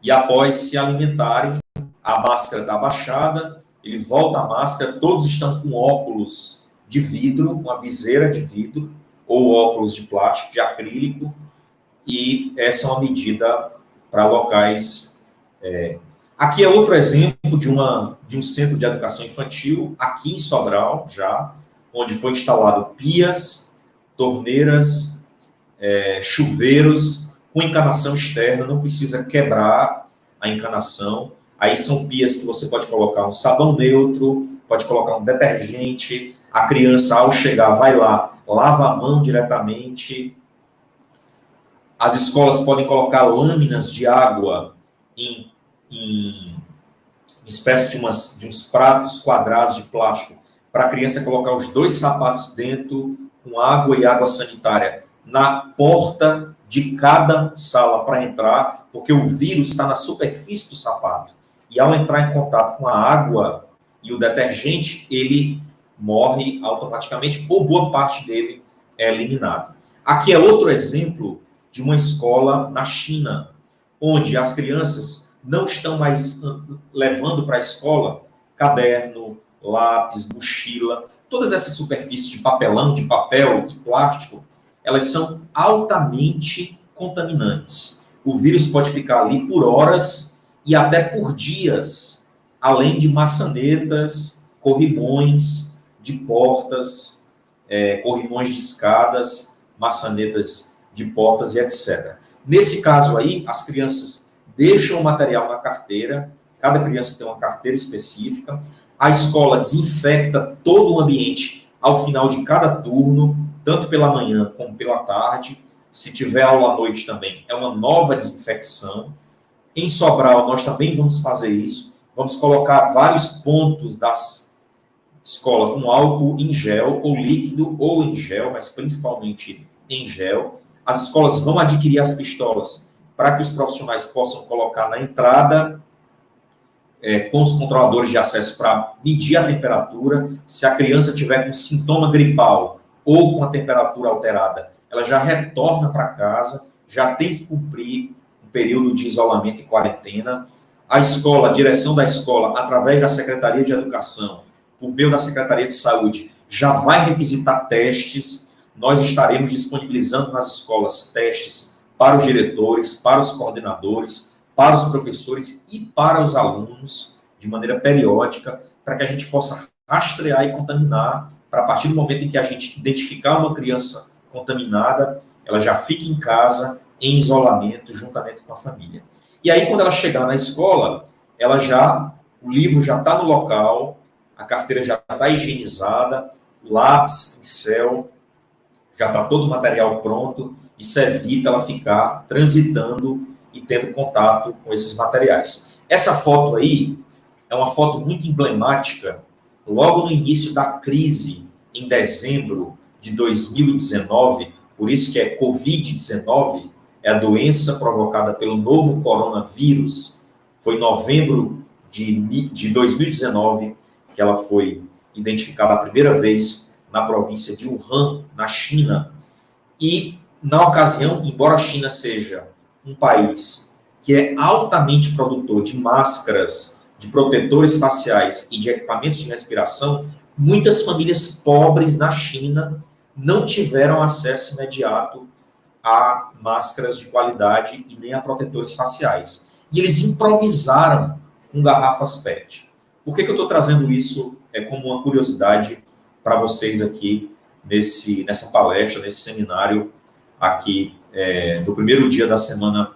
e após se alimentarem, a máscara está abaixada, ele volta a máscara, todos estão com óculos de vidro, uma viseira de vidro, ou óculos de plástico, de acrílico, e essa é uma medida para locais. Aqui é outro exemplo de um centro de educação infantil, aqui em Sobral, já, onde foi instalado pias, torneiras, chuveiros, com encanação externa, não precisa quebrar a encanação. Aí são pias que você pode colocar um sabão neutro, pode colocar um detergente, a criança, ao chegar, vai lá, lava a mão diretamente. As escolas podem colocar lâminas de água em espécie de uns pratos quadrados de plástico, para a criança colocar os 2 sapatos dentro, com água e água sanitária, na porta de cada sala para entrar, porque o vírus está na superfície do sapato. E ao entrar em contato com a água e o detergente, ele morre automaticamente, ou boa parte dele é eliminado. Aqui é outro exemplo de uma escola na China, onde as crianças não estão mais levando para a escola caderno, lápis, mochila, todas essas superfícies de papelão, de papel e plástico, elas são altamente contaminantes. O vírus pode ficar ali por horas e até por dias, além de maçanetas, corrimões de portas, corrimões de escadas, maçanetas de portas e etc. Nesse caso aí, as crianças deixam o material na carteira, cada criança tem uma carteira específica, a escola desinfecta todo o ambiente ao final de cada turno, tanto pela manhã como pela tarde. Se tiver aula à noite também, é uma nova desinfecção. Em Sobral, nós também vamos fazer isso. Vamos colocar vários pontos das escolas com álcool em gel, ou líquido, ou em gel, mas principalmente em gel. As escolas vão adquirir as pistolas para que os profissionais possam colocar na entrada com os controladores de acesso para medir a temperatura. Se a criança tiver com sintoma gripal ou com a temperatura alterada, ela já retorna para casa, já tem que cumprir um período de isolamento e quarentena. A escola, a direção da escola, através da Secretaria de Educação, por meio da Secretaria de Saúde, já vai requisitar testes. Nós estaremos disponibilizando nas escolas testes para os diretores, para os coordenadores, para os professores e para os alunos, de maneira periódica, para que a gente possa rastrear e contaminar, para a partir do momento em que a gente identificar uma criança contaminada, ela já fique em casa, em isolamento, juntamente com a família. E aí, quando ela chegar na escola, o livro já está no local, a carteira já está higienizada, lápis, pincel, já está todo o material pronto, isso evita ela ficar transitando e tendo contato com esses materiais. Essa foto aí é uma foto muito emblemática, logo no início da crise, em dezembro de 2019, por isso que é Covid-19, é a doença provocada pelo novo coronavírus. Foi em novembro de 2019 que ela foi identificada a primeira vez na província de Wuhan, na China. E, na ocasião, embora a China seja um país que é altamente produtor de máscaras, de protetores faciais e de equipamentos de respiração, muitas famílias pobres na China não tiveram acesso imediato a máscaras de qualidade e nem a protetores faciais. E eles improvisaram com garrafas PET. Por que eu estou trazendo isso como uma curiosidade para vocês aqui nessa palestra, nesse seminário aqui do primeiro dia da Semana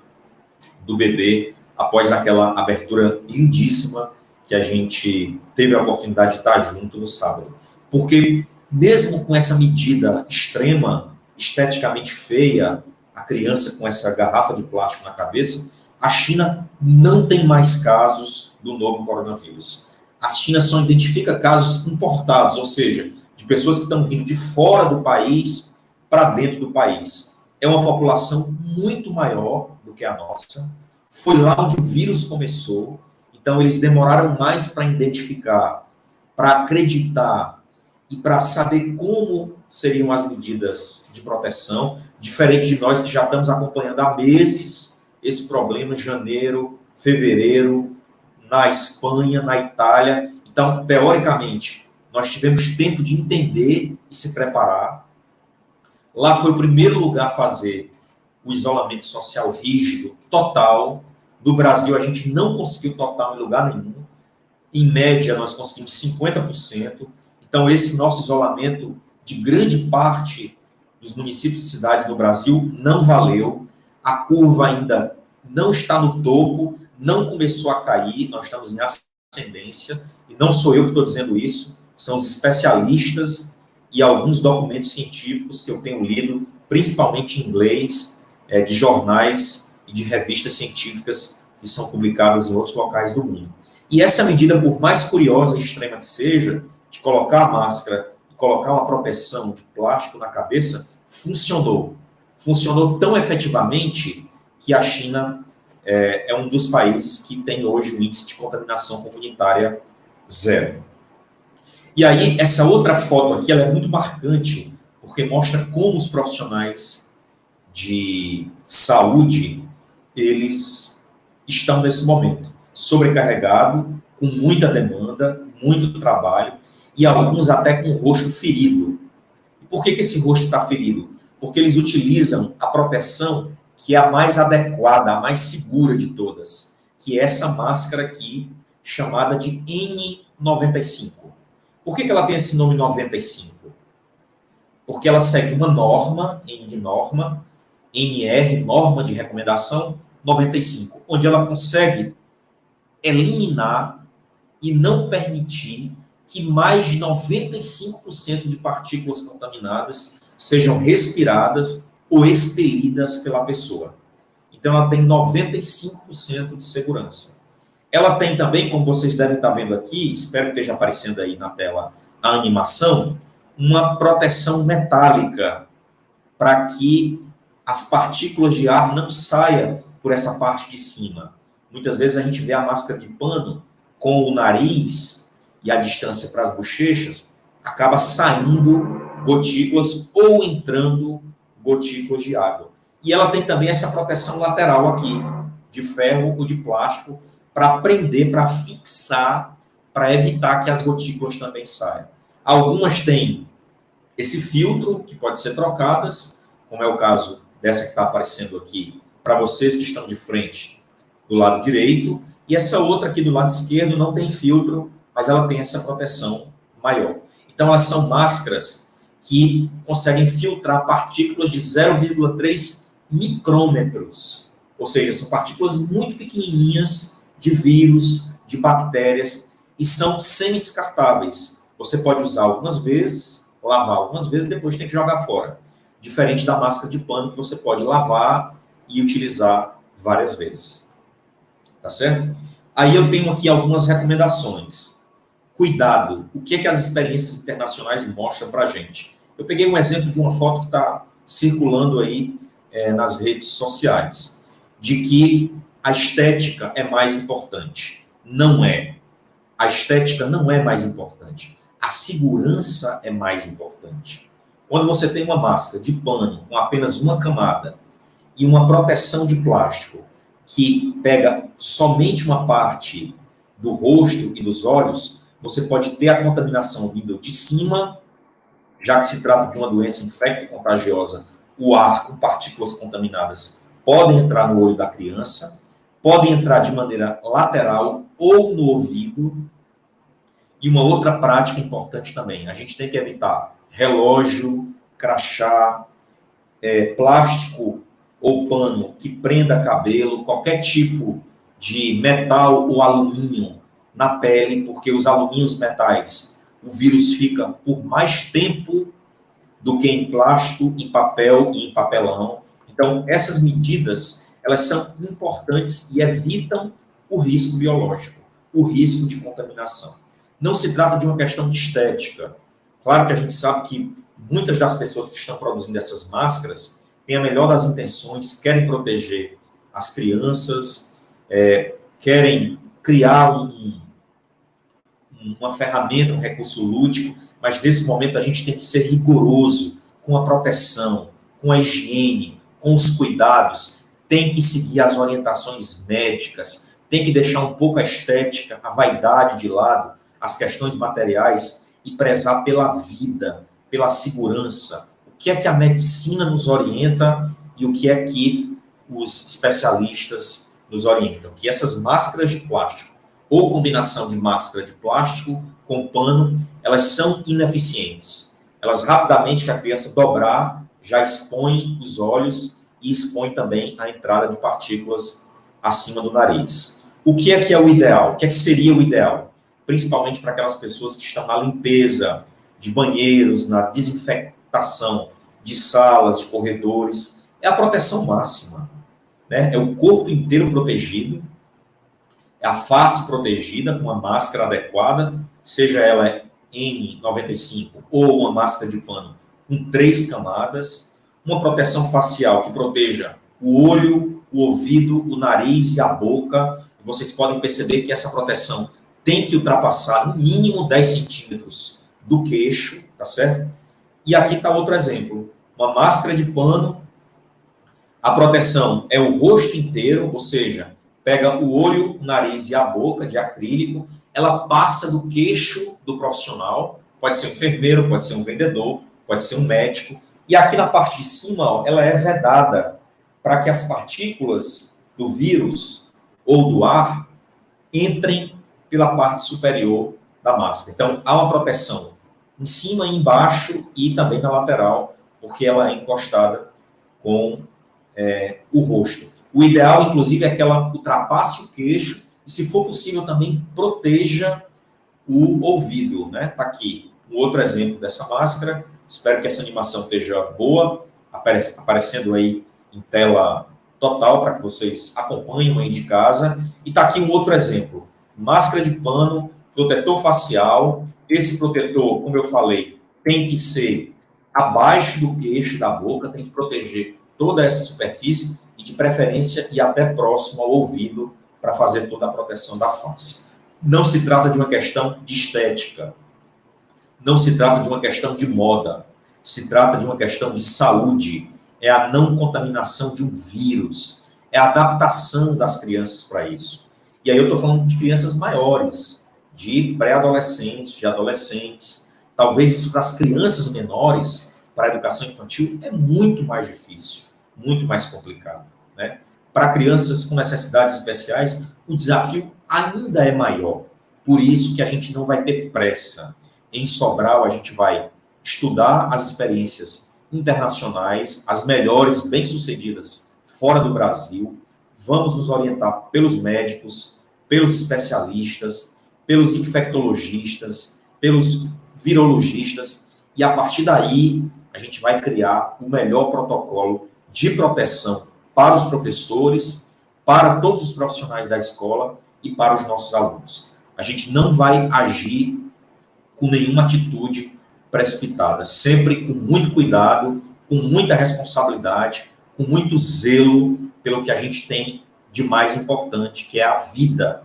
do Bebê, após aquela abertura lindíssima que a gente teve a oportunidade de estar junto no sábado. Porque mesmo com essa medida extrema, esteticamente feia, a criança com essa garrafa de plástico na cabeça, a China não tem mais casos do novo coronavírus. A China só identifica casos importados, ou seja, de pessoas que estão vindo de fora do país para dentro do país. É uma população muito maior do que a nossa. Foi lá onde o vírus começou, então eles demoraram mais para identificar, para acreditar e para saber como seriam as medidas de proteção, diferente de nós que já estamos acompanhando há meses esse problema, janeiro, fevereiro, na Espanha, na Itália. Então, teoricamente, nós tivemos tempo de entender e se preparar. Lá foi o primeiro lugar a fazer o isolamento social rígido, total. No Brasil, a gente não conseguiu total em lugar nenhum. Em média, nós conseguimos 50%. Então, esse nosso isolamento de grande parte dos municípios e cidades do Brasil não valeu. a curva ainda não está no topo, não começou a cair, nós estamos em ascendência, e não sou eu que estou dizendo isso, são os especialistas e alguns documentos científicos que eu tenho lido, principalmente em inglês, de jornais e de revistas científicas que são publicadas em outros locais do mundo. E essa medida, por mais curiosa e extrema que seja, de colocar a máscara e colocar uma proteção de plástico na cabeça, funcionou. Funcionou tão efetivamente que a China é um dos países que tem hoje o índice de contaminação comunitária zero. E aí, essa outra foto aqui, ela é muito marcante, porque mostra como os profissionais de saúde, eles estão nesse momento sobrecarregado, com muita demanda, muito trabalho, e alguns até com o rosto ferido. E por que esse rosto está ferido? Porque eles utilizam a proteção que é a mais adequada, a mais segura de todas, que é essa máscara aqui, chamada de N95. Por que ela tem esse nome 95? Porque ela segue uma norma, N de norma, NR, norma de recomendação, 95, onde ela consegue eliminar e não permitir que mais de 95% de partículas contaminadas sejam respiradas ou expelidas pela pessoa. Então, ela tem 95% de segurança. Ela tem também, como vocês devem estar vendo aqui, espero que esteja aparecendo aí na tela a animação, uma proteção metálica para que as partículas de ar não saiam por essa parte de cima. Muitas vezes a gente vê a máscara de pano com o nariz e a distância para as bochechas, acaba saindo gotículas ou entrando gotículas de água. E ela tem também essa proteção lateral aqui, de ferro ou de plástico, para prender, para fixar, para evitar que as gotículas também saiam. Algumas têm esse filtro, que pode ser trocadas, como é o caso dessa que está aparecendo aqui, para vocês que estão de frente do lado direito, e essa outra aqui do lado esquerdo não tem filtro, mas ela tem essa proteção maior. Então, elas são máscaras que conseguem filtrar partículas de 0,3 micrômetros, ou seja, são partículas muito pequenininhas de vírus, de bactérias, e são semi-descartáveis. Você pode usar algumas vezes, lavar algumas vezes, depois tem que jogar fora. Diferente da máscara de pano, que você pode lavar e utilizar várias vezes. Tá certo? Aí eu tenho aqui algumas recomendações. Cuidado. O que as experiências internacionais mostram para a gente? Eu peguei um exemplo de uma foto que está circulando aí nas redes sociais, de que a estética é mais importante. Não é. A estética não é mais importante. A segurança é mais importante. Quando você tem uma máscara de pano com apenas uma camada e uma proteção de plástico que pega somente uma parte do rosto e dos olhos, você pode ter a contaminação vindo de cima, já que se trata de uma doença infecto-contagiosa, o ar com partículas contaminadas podem entrar no olho da criança, podem entrar de maneira lateral ou no ouvido. E uma outra prática importante também, a gente tem que evitar relógio, crachá, plástico ou pano que prenda cabelo, qualquer tipo de metal ou alumínio na pele, porque os alumínios metais, o vírus fica por mais tempo do que em plástico, em papel e em papelão. Então, essas medidas, elas são importantes e evitam o risco biológico, o risco de contaminação. Não se trata de uma questão de estética. Claro que a gente sabe que muitas das pessoas que estão produzindo essas máscaras têm a melhor das intenções, querem proteger as crianças, querem criar uma ferramenta, um recurso lúdico, mas nesse momento a gente tem que ser rigoroso com a proteção, com a higiene, com os cuidados, tem que seguir as orientações médicas, tem que deixar um pouco a estética, a vaidade de lado, as questões materiais e prezar pela vida, pela segurança. O que é que a medicina nos orienta e o que é que os especialistas nos orientam? Que essas máscaras de plástico ou combinação de máscara de plástico com pano, elas são ineficientes. Elas rapidamente, que a criança dobrar, já expõe os olhos e expõe também a entrada de partículas acima do nariz. O que é o ideal? O que seria o ideal? Principalmente para aquelas pessoas que estão na limpeza de banheiros, na desinfectação de salas, de corredores, é a proteção máxima, né? É o corpo inteiro protegido, é a face protegida com uma máscara adequada, seja ela N95 ou uma máscara de pano com 3 camadas, uma proteção facial que proteja o olho, o ouvido, o nariz e a boca. Vocês podem perceber que essa proteção tem que ultrapassar no mínimo 10 centímetros do queixo, tá certo? E aqui está outro exemplo. Uma máscara de pano, a proteção é o rosto inteiro, ou seja, pega o olho, o nariz e a boca de acrílico, ela passa do queixo do profissional, pode ser um enfermeiro, pode ser um vendedor, pode ser um médico, e aqui na parte de cima, ó, ela é vedada para que as partículas do vírus ou do ar entrem pela parte superior da máscara. Então, há uma proteção em cima e embaixo e também na lateral, porque ela é encostada com o rosto. O ideal, inclusive, é que ela ultrapasse o queixo e, se for possível, também proteja o ouvido, né? Tá aqui um outro exemplo dessa máscara. Espero que essa animação esteja boa, aparecendo aí em tela total para que vocês acompanhem aí de casa. E tá aqui um outro exemplo. Máscara de pano, protetor facial. Esse protetor, como eu falei, tem que ser abaixo do queixo da boca, tem que proteger toda essa superfície e, de preferência, ir até próximo ao ouvido para fazer toda a proteção da face. Não se trata de uma questão de estética, não se trata de uma questão de moda, se trata de uma questão de saúde, é a não contaminação de um vírus, é a adaptação das crianças para isso. E aí eu estou falando de crianças maiores, de pré-adolescentes, de adolescentes. Talvez isso para as crianças menores, para a educação infantil, é muito mais difícil, muito mais complicado, né? Para crianças com necessidades especiais, o desafio ainda é maior. Por isso que a gente não vai ter pressa. Em Sobral, a gente vai estudar as experiências internacionais, as melhores, bem-sucedidas fora do Brasil. Vamos nos orientar pelos médicos, pelos especialistas, pelos infectologistas, pelos virologistas, e a partir daí a gente vai criar o melhor protocolo de proteção para os professores, para todos os profissionais da escola e para os nossos alunos. A gente não vai agir com nenhuma atitude precipitada, sempre com muito cuidado, com muita responsabilidade, com muito zelo pelo que a gente tem de mais importante, que é a vida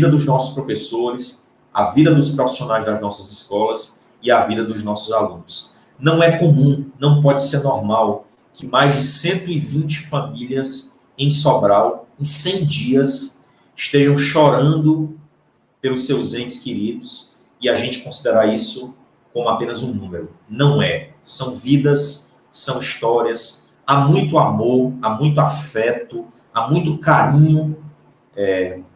dos nossos professores, a vida dos profissionais das nossas escolas e a vida dos nossos alunos. Não é comum, não pode ser normal que mais de 120 famílias em Sobral, em 100 dias, estejam chorando pelos seus entes queridos e a gente considerar isso como apenas um número. Não é. São vidas, são histórias, há muito amor, há muito afeto, há muito carinho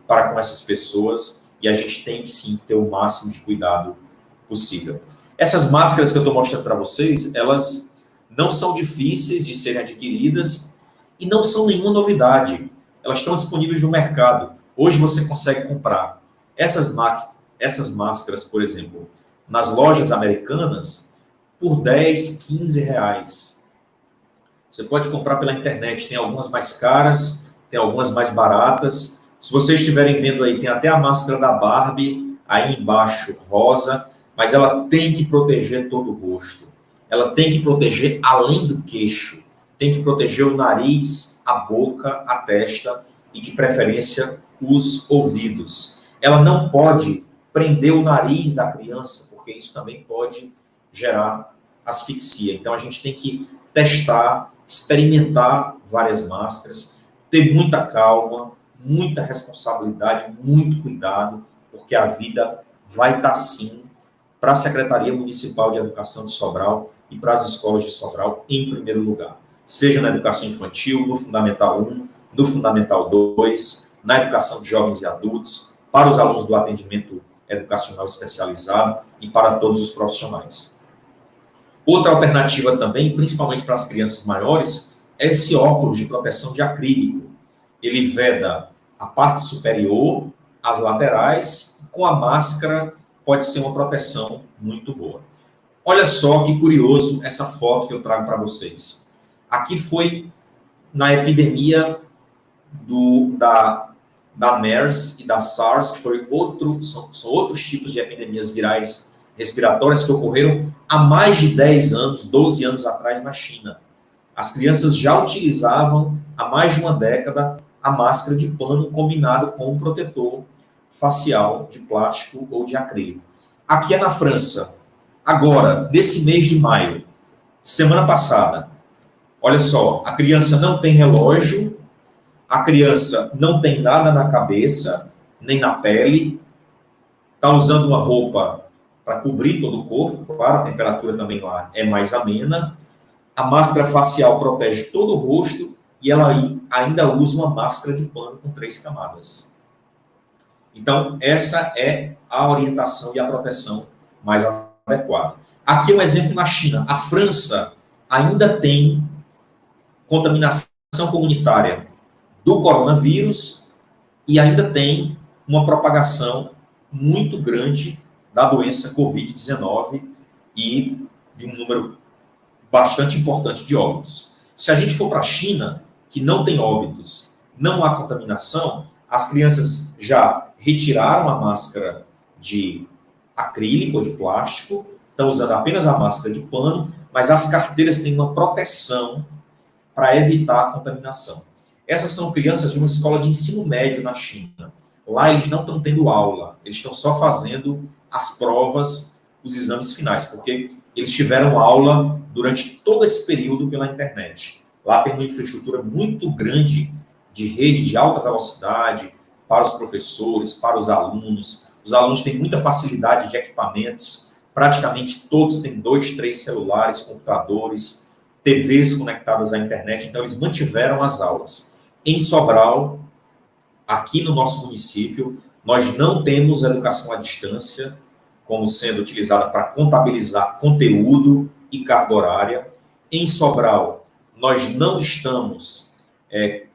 para com essas pessoas e a gente tem que sim ter o máximo de cuidado possível. Essas máscaras que eu estou mostrando para vocês, elas não são difíceis de serem adquiridas e não são nenhuma novidade. Elas estão disponíveis no mercado. Hoje você consegue comprar essas máscaras, por exemplo, nas lojas americanas, por 10, 15 reais. Você pode comprar pela internet, tem algumas mais caras, tem algumas mais baratas. Se vocês estiverem vendo aí, tem até a máscara da Barbie, aí embaixo, rosa, mas ela tem que proteger todo o rosto. Ela tem que proteger além do queixo, tem que proteger o nariz, a boca, a testa e, de preferência, os ouvidos. Ela não pode prender o nariz da criança, porque isso também pode gerar asfixia. Então, a gente tem que testar, experimentar várias máscaras, ter muita calma, muita responsabilidade, muito cuidado, porque a vida vai estar, sim, para a Secretaria Municipal de Educação de Sobral e para as escolas de Sobral em primeiro lugar. Seja na educação infantil, no Fundamental 1, no Fundamental 2, na educação de jovens e adultos, para os alunos do atendimento educacional especializado e para todos os profissionais. Outra alternativa também, principalmente para as crianças maiores, esse óculos de proteção de acrílico. Ele veda a parte superior, as laterais, com a máscara pode ser uma proteção muito boa. Olha só que curioso essa foto que eu trago para vocês. Aqui foi na epidemia da MERS e da SARS, que são outros tipos de epidemias virais respiratórias que ocorreram há mais de 10 anos, 12 anos atrás na China. As crianças já utilizavam há mais de uma década a máscara de pano combinado com um protetor facial de plástico ou de acrílico. Aqui é na França. Agora, nesse mês de maio, semana passada, olha só, a criança não tem relógio, a criança não tem nada na cabeça, nem na pele, está usando uma roupa para cobrir todo o corpo, claro, a temperatura também lá é mais amena, a máscara facial protege todo o rosto e ela ainda usa uma máscara de pano com 3 camadas. Então, essa é a orientação e a proteção mais adequada. Aqui é um exemplo na China. A França ainda tem contaminação comunitária do coronavírus e ainda tem uma propagação muito grande da doença Covid-19 e de um número bastante importante de óbitos. Se a gente for para a China, que não tem óbitos, não há contaminação, as crianças já retiraram a máscara de acrílico ou de plástico, estão usando apenas a máscara de pano, mas as carteiras têm uma proteção para evitar a contaminação. Essas são crianças de uma escola de ensino médio na China. Lá eles não estão tendo aula, eles estão só fazendo as provas, os exames finais, porque eles tiveram aula durante todo esse período pela internet. Lá tem uma infraestrutura muito grande de rede de alta velocidade para os professores, para os alunos. Os alunos têm muita facilidade de equipamentos, praticamente todos têm 2, 3 celulares, computadores, TVs conectadas à internet, então eles mantiveram as aulas. Em Sobral, aqui no nosso município, nós não temos educação à distância como sendo utilizada para contabilizar conteúdo e carga horária. Em Sobral, nós não estamos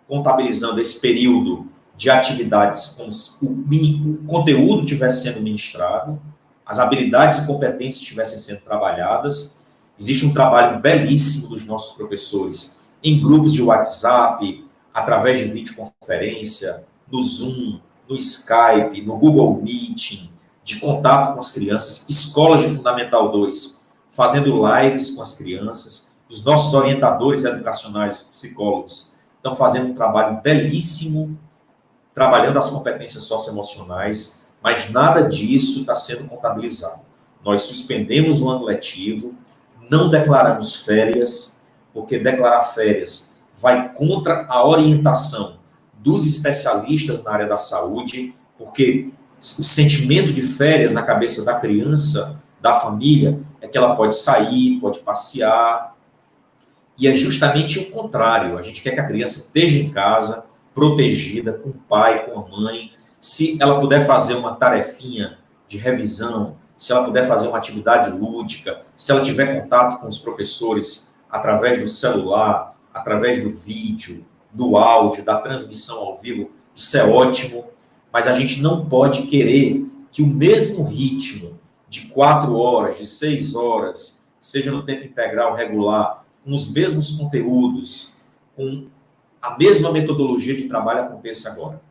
contabilizando esse período de atividades como se o conteúdo estivesse sendo ministrado, as habilidades e competências estivessem sendo trabalhadas. Existe um trabalho belíssimo dos nossos professores em grupos de WhatsApp, através de videoconferência, no Zoom, no Skype, no Google Meeting, de contato com as crianças, escolas de Fundamental 2, fazendo lives com as crianças. Os nossos orientadores educacionais, psicólogos, estão fazendo um trabalho belíssimo, trabalhando as competências socioemocionais, mas nada disso está sendo contabilizado. Nós suspendemos o ano letivo, não declaramos férias, porque declarar férias vai contra a orientação dos especialistas na área da saúde, porque o sentimento de férias na cabeça da criança, da família, é que ela pode sair, pode passear, e é justamente o contrário. A gente quer que a criança esteja em casa, protegida, com o pai, com a mãe. Se ela puder fazer uma tarefinha de revisão, se ela puder fazer uma atividade lúdica, se ela tiver contato com os professores através do celular, através do vídeo, do áudio, da transmissão ao vivo, isso é ótimo, mas a gente não pode querer que o mesmo ritmo de 4 horas, de 6 horas, seja no tempo integral regular, com os mesmos conteúdos, com a mesma metodologia de trabalho aconteça agora.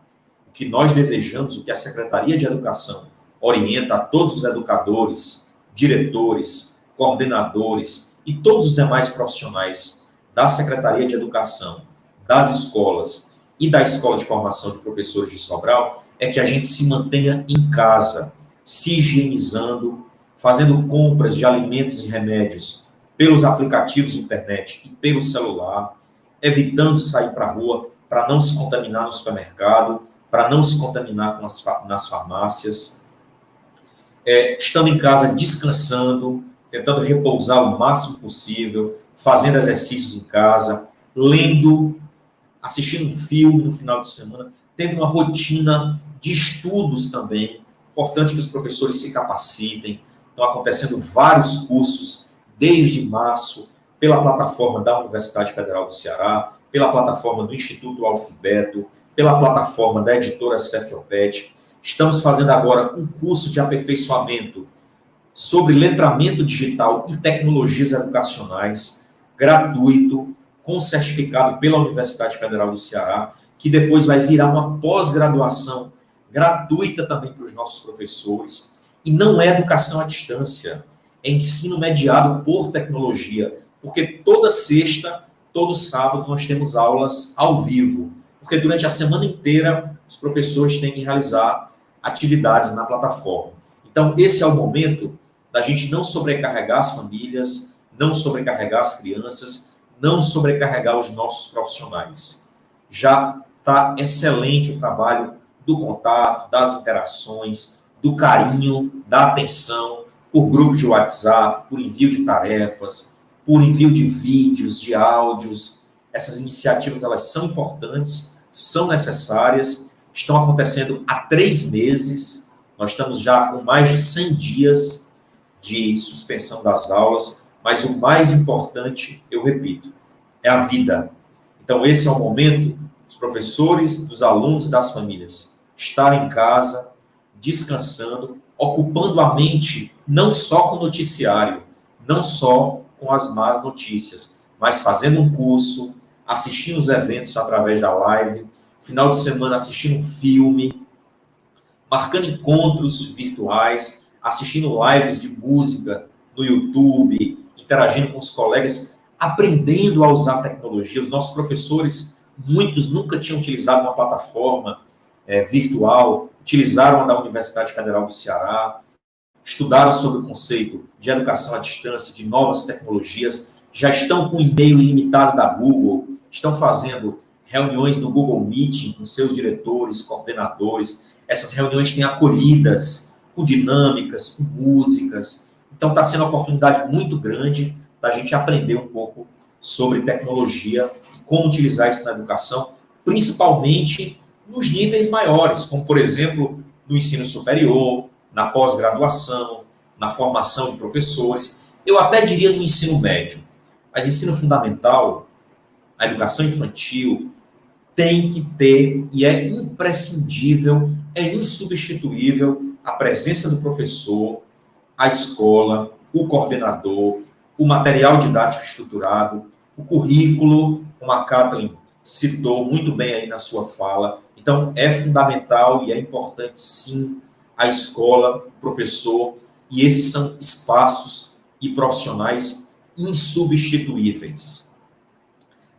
O que nós desejamos, o que a Secretaria de Educação orienta a todos os educadores, diretores, coordenadores e todos os demais profissionais da Secretaria de Educação, das escolas e da Escola de Formação de Professores de Sobral, é que a gente se mantenha em casa, se higienizando, fazendo compras de alimentos e remédios pelos aplicativos de internet e pelo celular, evitando sair para a rua para não se contaminar no supermercado, para não se contaminar nas farmácias, estando em casa descansando, tentando repousar o máximo possível, fazendo exercícios em casa, lendo, assistindo um filme no final de semana, tendo uma rotina de estudos também. Importante que os professores se capacitem. Estão acontecendo vários cursos desde março pela plataforma da Universidade Federal do Ceará, pela plataforma do Instituto Alfabeto, pela plataforma da editora CFOPET. Estamos fazendo agora um curso de aperfeiçoamento sobre letramento digital e tecnologias educacionais, gratuito, com certificado pela Universidade Federal do Ceará, que depois vai virar uma pós-graduação gratuita também para os nossos professores. E não é educação à distância, é ensino mediado por tecnologia, porque toda sexta, todo sábado, nós temos aulas ao vivo, porque durante a semana inteira os professores têm que realizar atividades na plataforma. Então, esse é o momento da gente não sobrecarregar as famílias, não sobrecarregar as crianças, não sobrecarregar os nossos profissionais. Já está excelente o trabalho do contato, das interações, do carinho, da atenção, por grupos de WhatsApp, por envio de tarefas, por envio de vídeos, de áudios. Essas iniciativas, elas são importantes, são necessárias, estão acontecendo há 3 meses, nós estamos já com mais de 100 dias de suspensão das aulas, mas o mais importante, eu repito, é a vida. Então, esse é o momento dos professores, dos alunos e das famílias estarem em casa, descansando, ocupando a mente não só com o noticiário, não só com as más notícias, mas fazendo um curso, assistindo os eventos através da live, final de semana assistindo um filme, marcando encontros virtuais, assistindo lives de música no YouTube, interagindo com os colegas, aprendendo a usar tecnologia. Os nossos professores, muitos nunca tinham utilizado uma plataforma virtual, utilizaram a da Universidade Federal do Ceará, estudaram sobre o conceito de educação à distância, de novas tecnologias, já estão com e-mail ilimitado da Google, estão fazendo reuniões no Google Meeting com seus diretores, coordenadores. Essas reuniões têm acolhidas com dinâmicas, com músicas. Então, está sendo uma oportunidade muito grande da gente aprender um pouco sobre tecnologia e como utilizar isso na educação, principalmente nos níveis maiores, como, por exemplo, no ensino superior, na pós-graduação, na formação de professores. Eu até diria no ensino médio, mas ensino fundamental, a educação infantil, tem que ter, e é imprescindível, é insubstituível a presença do professor, a escola, o coordenador, o material didático estruturado, o currículo, como a Kathleen citou muito bem aí na sua fala. Então, é fundamental e é importante, sim, a escola, o professor, e esses são espaços e profissionais insubstituíveis.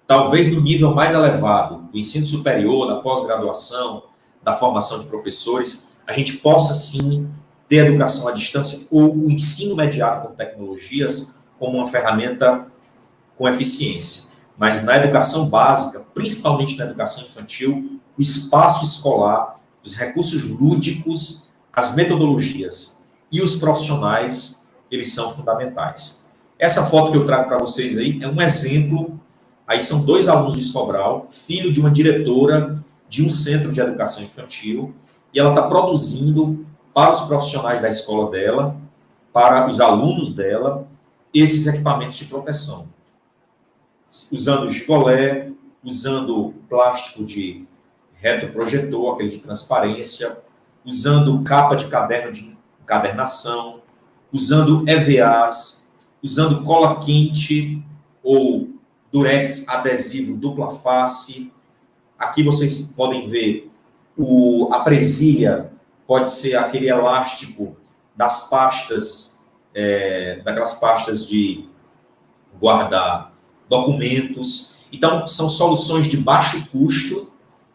Talvez no nível mais elevado, do ensino superior, da pós-graduação, da formação de professores, a gente possa, sim, ter a educação à distância ou o ensino mediado por tecnologias como uma ferramenta com eficiência. Mas na educação básica, principalmente na educação infantil, o espaço escolar, os recursos lúdicos, as metodologias e os profissionais, eles são fundamentais. Essa foto que eu trago para vocês aí é um exemplo. Aí são 2 alunos de Sobral, filho de uma diretora de um centro de educação infantil, e ela está produzindo para os profissionais da escola dela, para os alunos dela, esses equipamentos de proteção. Usando gigolé, usando plástico de retroprojetor, aquele de transparência, usando capa de caderno de encadernação, usando EVAs, usando cola quente ou durex adesivo dupla face. Aqui vocês podem ver a presilha, pode ser aquele elástico das pastas, daquelas pastas de guardar documentos. Então, são soluções de baixo custo,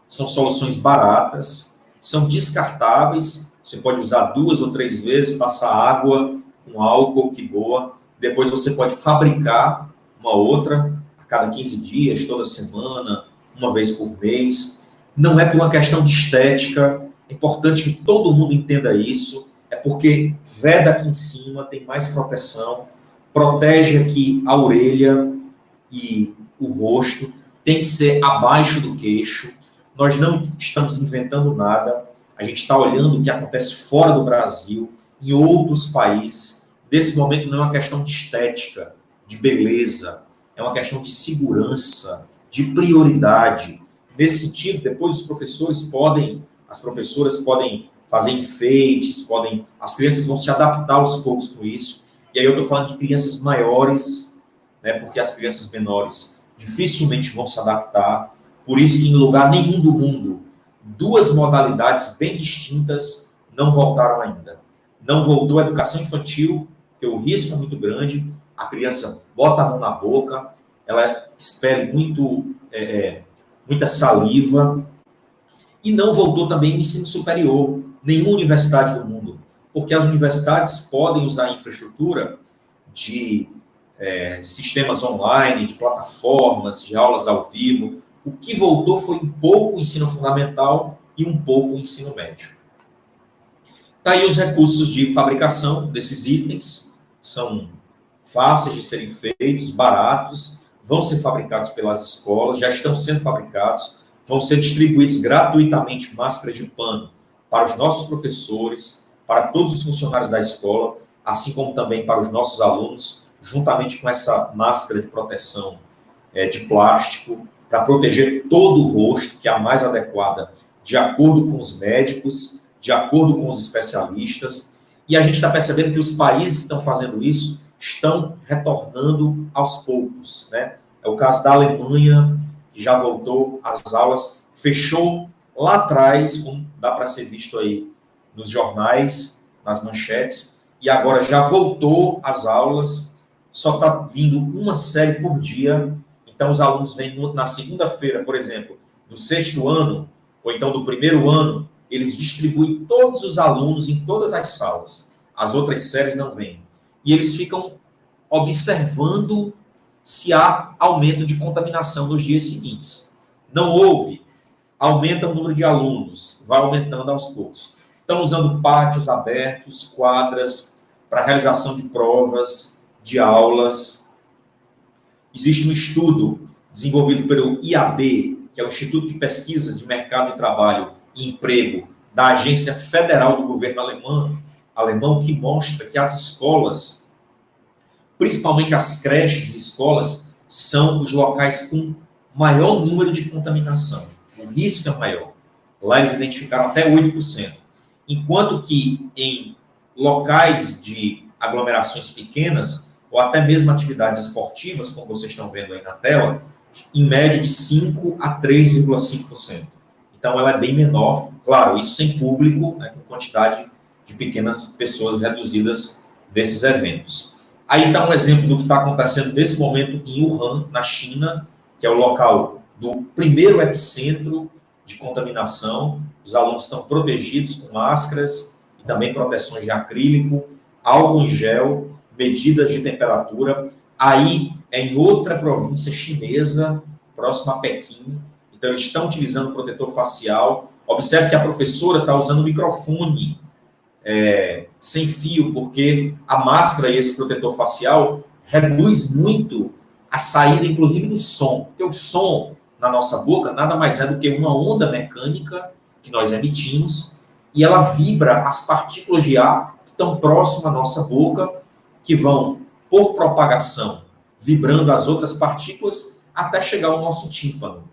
são soluções baratas, são descartáveis, você pode usar 2 ou 3 vezes, passar água com álcool, que boa. Depois você pode fabricar uma outra a cada 15 dias, toda semana, uma vez por mês. Não é por uma questão de estética, é importante que todo mundo entenda isso, é porque veda aqui em cima, tem mais proteção, protege aqui a orelha e o rosto, tem que ser abaixo do queixo. Nós não estamos inventando nada, a gente está olhando o que acontece fora do Brasil, em outros países. Desse momento não é uma questão de estética, de beleza, é uma questão de segurança, de prioridade. Nesse sentido, depois as professoras podem fazer enfeites, as crianças vão se adaptar aos poucos com isso. E aí eu estou falando de crianças maiores, né, porque as crianças menores dificilmente vão se adaptar. Por isso que em lugar nenhum do mundo, duas modalidades bem distintas não voltaram ainda. Não voltou a educação infantil, porque o risco é muito grande, a criança bota a mão na boca, ela expele muita saliva, e não voltou também o ensino superior, nenhuma universidade do mundo, porque as universidades podem usar a infraestrutura de sistemas online, de plataformas, de aulas ao vivo. O que voltou foi um pouco o ensino fundamental e um pouco o ensino médio. Tá aí os recursos de fabricação desses itens, são fáceis de serem feitos, baratos, vão ser fabricados pelas escolas, já estão sendo fabricados, vão ser distribuídos gratuitamente máscaras de pano para os nossos professores, para todos os funcionários da escola, assim como também para os nossos alunos, juntamente com essa máscara de proteção de plástico, para proteger todo o rosto, que é a mais adequada, de acordo com os médicos, de acordo com os especialistas. E a gente está percebendo que os países que estão fazendo isso estão retornando aos poucos, né? É o caso da Alemanha, que já voltou às aulas, fechou lá atrás, como dá para ser visto aí nos jornais, nas manchetes, e agora já voltou às aulas, só está vindo uma série por dia. Então, os alunos vêm na segunda-feira, por exemplo, do 6º ano, ou então do 1º ano, eles distribuem todos os alunos em todas as salas. As outras séries não vêm. E eles ficam observando se há aumento de contaminação nos dias seguintes. Não houve, aumenta o número de alunos, vai aumentando aos poucos. Estão usando pátios abertos, quadras, para realização de provas, de aulas. Existe um estudo desenvolvido pelo IAB, que é o Instituto de Pesquisas de Mercado de Trabalho e Emprego da Agência Federal do Governo alemão, que mostra que as escolas, principalmente as creches e escolas, são os locais com maior número de contaminação. O risco é maior. Lá eles identificaram até 8%. Enquanto que em locais de aglomerações pequenas, ou até mesmo atividades esportivas, como vocês estão vendo aí na tela, em média de 5% a 3,5%. Então, ela é bem menor, claro, isso sem público, né, com quantidade de pequenas pessoas reduzidas desses eventos. Aí está um exemplo do que está acontecendo nesse momento em Wuhan, na China, que é o local do primeiro epicentro de contaminação. Os alunos estão protegidos com máscaras e também proteções de acrílico, álcool em gel, medidas de temperatura. Aí é em outra província chinesa, próxima a Pequim. Então, eles estão utilizando protetor facial. Observe que a professora está usando o microfone sem fio, porque a máscara e esse protetor facial reduz muito a saída, inclusive, do som. Porque o som na nossa boca nada mais é do que uma onda mecânica que nós emitimos e ela vibra as partículas de ar que estão próximas à nossa boca, que vão, por propagação, vibrando as outras partículas até chegar ao nosso tímpano.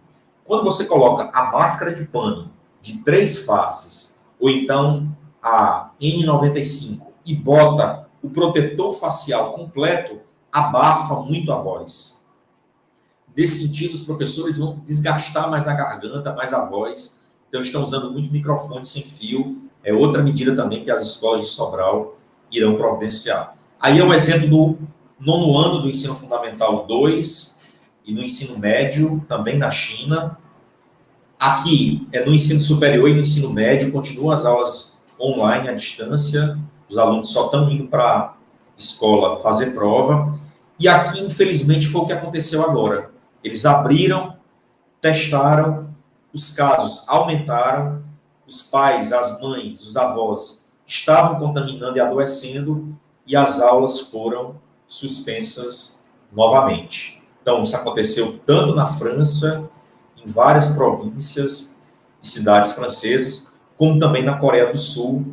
Quando você coloca a máscara de pano de 3 faces, ou então a N95, e bota o protetor facial completo, abafa muito a voz. Nesse sentido, os professores vão desgastar mais a garganta, mais a voz. Então, estão usando muito microfone sem fio. É outra medida também que as escolas de Sobral irão providenciar. Aí é um exemplo do 9º ano do ensino fundamental 2 e no ensino médio, também na China. Aqui é no ensino superior e no ensino médio, continuam as aulas online, à distância. Os alunos só estão indo para a escola fazer prova. E aqui, infelizmente, foi o que aconteceu agora. Eles abriram, testaram, os casos aumentaram, os pais, as mães, os avós estavam contaminando e adoecendo, e as aulas foram suspensas novamente. Então, isso aconteceu tanto na França, em várias províncias e cidades francesas, como também na Coreia do Sul,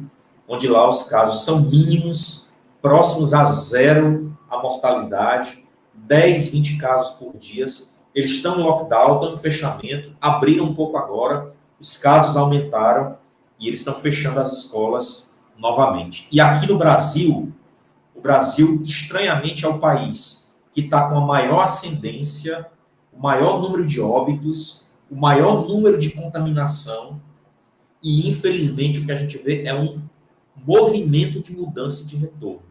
onde lá os casos são mínimos, próximos a 0 a mortalidade, 10, 20 casos por dia. Eles estão em lockdown, estão em fechamento, abriram um pouco agora, os casos aumentaram e eles estão fechando as escolas novamente. E aqui no Brasil, o Brasil, estranhamente, é o país que está com a maior ascendência, o maior número de óbitos, o maior número de contaminação e, infelizmente, o que a gente vê é um movimento de mudança e de retorno.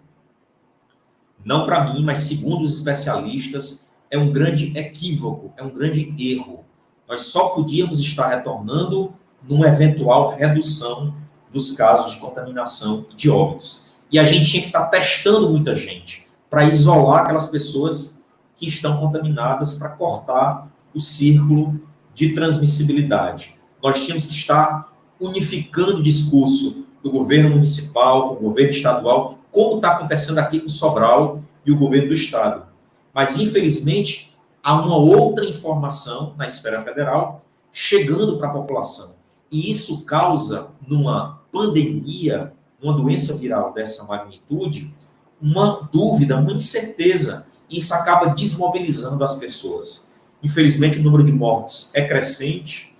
Não para mim, mas segundo os especialistas, é um grande equívoco, é um grande erro. Nós só podíamos estar retornando numa eventual redução dos casos de contaminação e de óbitos. E a gente tinha que estar testando muita gente para isolar aquelas pessoas que estão contaminadas, para cortar o círculo de transmissibilidade. Nós tínhamos que estar unificando o discurso do governo municipal, do governo estadual, como está acontecendo aqui com Sobral e o governo do estado. Mas, infelizmente, há uma outra informação na esfera federal chegando para a população. E isso causa, numa pandemia, uma doença viral dessa magnitude, uma dúvida, uma incerteza. E isso acaba desmobilizando as pessoas. Infelizmente, o número de mortes é crescente.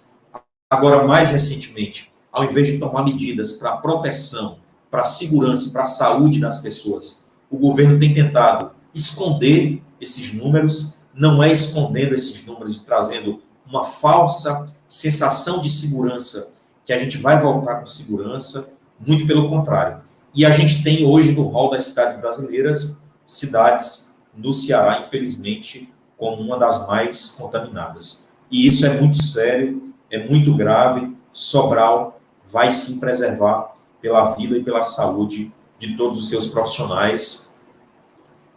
Agora, mais recentemente, ao invés de tomar medidas para a proteção, para a segurança e para a saúde das pessoas, o governo tem tentado esconder esses números, não é escondendo esses números e trazendo uma falsa sensação de segurança, que a gente vai voltar com segurança, muito pelo contrário. E a gente tem hoje no rol das cidades brasileiras, cidades no Ceará, infelizmente, como uma das mais contaminadas. E isso é muito sério, é muito grave. Sobral vai sim preservar pela vida e pela saúde de todos os seus profissionais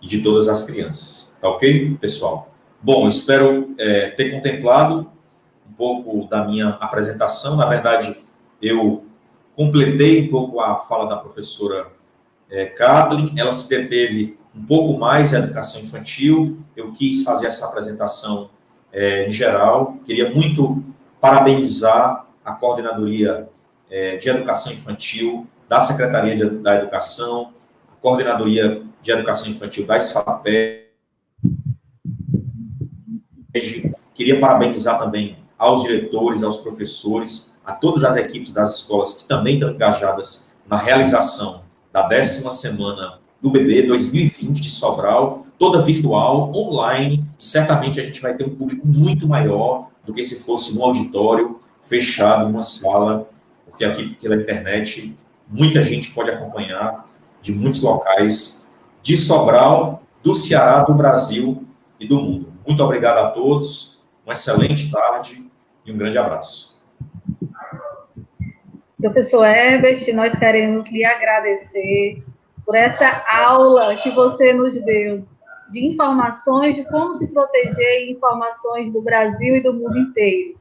e de todas as crianças. Tá ok, pessoal? Bom, espero ter contemplado um pouco da minha apresentação. Na verdade, eu completei um pouco a fala da professora Kathleen. Ela se deteve um pouco mais em educação infantil. Eu quis fazer essa apresentação em geral. Queria muito parabenizar a coordenadoria de educação infantil da Secretaria da Educação, a coordenadoria de educação infantil da SFAPEG. Queria parabenizar também aos diretores, aos professores, a todas as equipes das escolas que também estão engajadas na realização da 10ª semana do bebê 2020 de Sobral, toda virtual, online. Certamente a gente vai ter um público muito maior do que se fosse num auditório fechado, numa sala, porque aqui pela internet muita gente pode acompanhar de muitos locais de Sobral, do Ceará, do Brasil e do mundo. Muito obrigado a todos, uma excelente tarde e um grande abraço. Professor Herbert, nós queremos lhe agradecer por essa aula que você nos deu de informações de como se proteger, informações do Brasil e do mundo inteiro.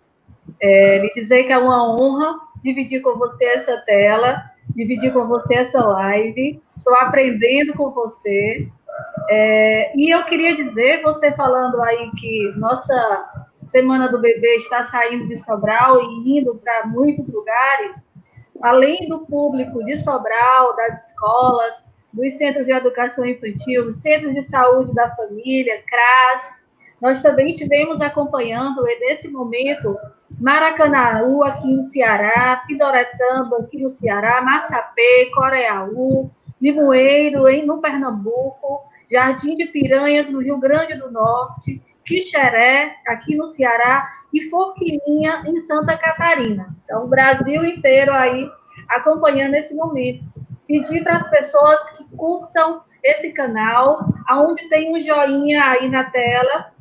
Lhe dizer que é uma honra dividir com você essa tela, dividir com você essa live. Estou aprendendo com você. E eu queria dizer, você falando aí que nossa Semana do Bebê está saindo de Sobral e indo para muitos lugares, além do público de Sobral, das escolas, dos centros de educação infantil, dos centros de saúde da família, CRAS, nós também estivemos acompanhando, nesse momento, Maracanaú, aqui no Ceará, Pindoretama, aqui no Ceará, Massapê, Coreaú, Limoeiro, no Pernambuco, Jardim de Piranhas, no Rio Grande do Norte, Quixeré, aqui no Ceará, e Forquilinha, em Santa Catarina. Então, o Brasil inteiro aí acompanhando esse momento. Pedir para as pessoas que curtam esse canal, aonde tem um joinha aí na tela,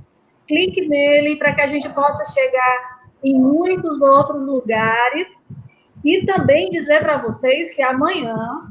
clique nele para que a gente possa chegar em muitos outros lugares. E também dizer para vocês que amanhã,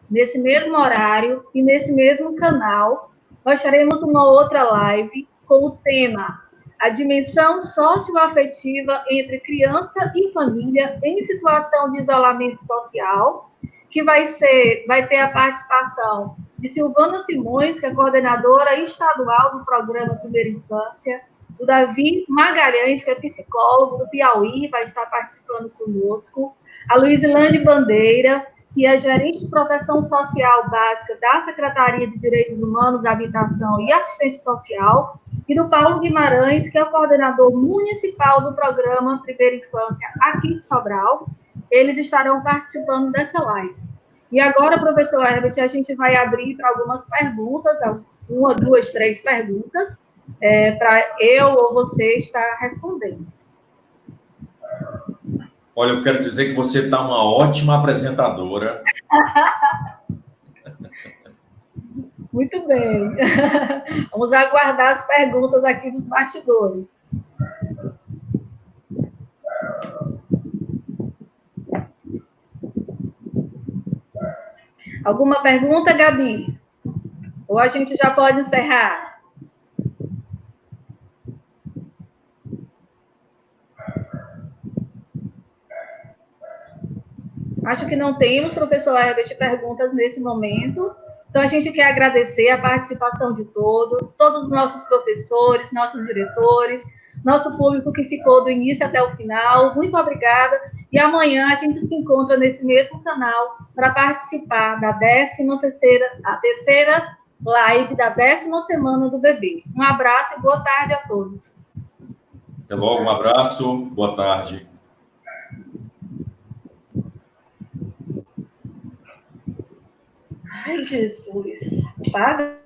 nesse mesmo horário e nesse mesmo canal, nós teremos uma outra live com o tema a dimensão socioafetiva entre criança e família em situação de isolamento social, que vai ter a participação de Silvana Simões, que é coordenadora estadual do programa Primeira Infância, o Davi Magalhães, que é psicólogo do Piauí, vai estar participando conosco, a Luizilane Bandeira, que é gerente de proteção social básica da Secretaria de Direitos Humanos, Habitação e Assistência Social, e do Paulo Guimarães, que é o coordenador municipal do programa Primeira Infância aqui de Sobral. Eles estarão participando dessa live. E agora, professor Herbert, a gente vai abrir para algumas perguntas, 1, 2, 3 perguntas, para eu ou você estar respondendo. Olha, eu quero dizer que você está uma ótima apresentadora. Muito bem. Vamos aguardar as perguntas aqui dos bastidores. Alguma pergunta, Gabi? Ou a gente já pode encerrar? Acho que não temos, professor Herbert, perguntas nesse momento. Então, a gente quer agradecer a participação de todos os nossos professores, nossos diretores, nosso público que ficou do início até o final. Muito obrigada. E amanhã a gente se encontra nesse mesmo canal para participar da terceira live da 10ª semana do bebê. Um abraço e boa tarde a todos. Até logo, um abraço, boa tarde. Ai, Jesus. Paga.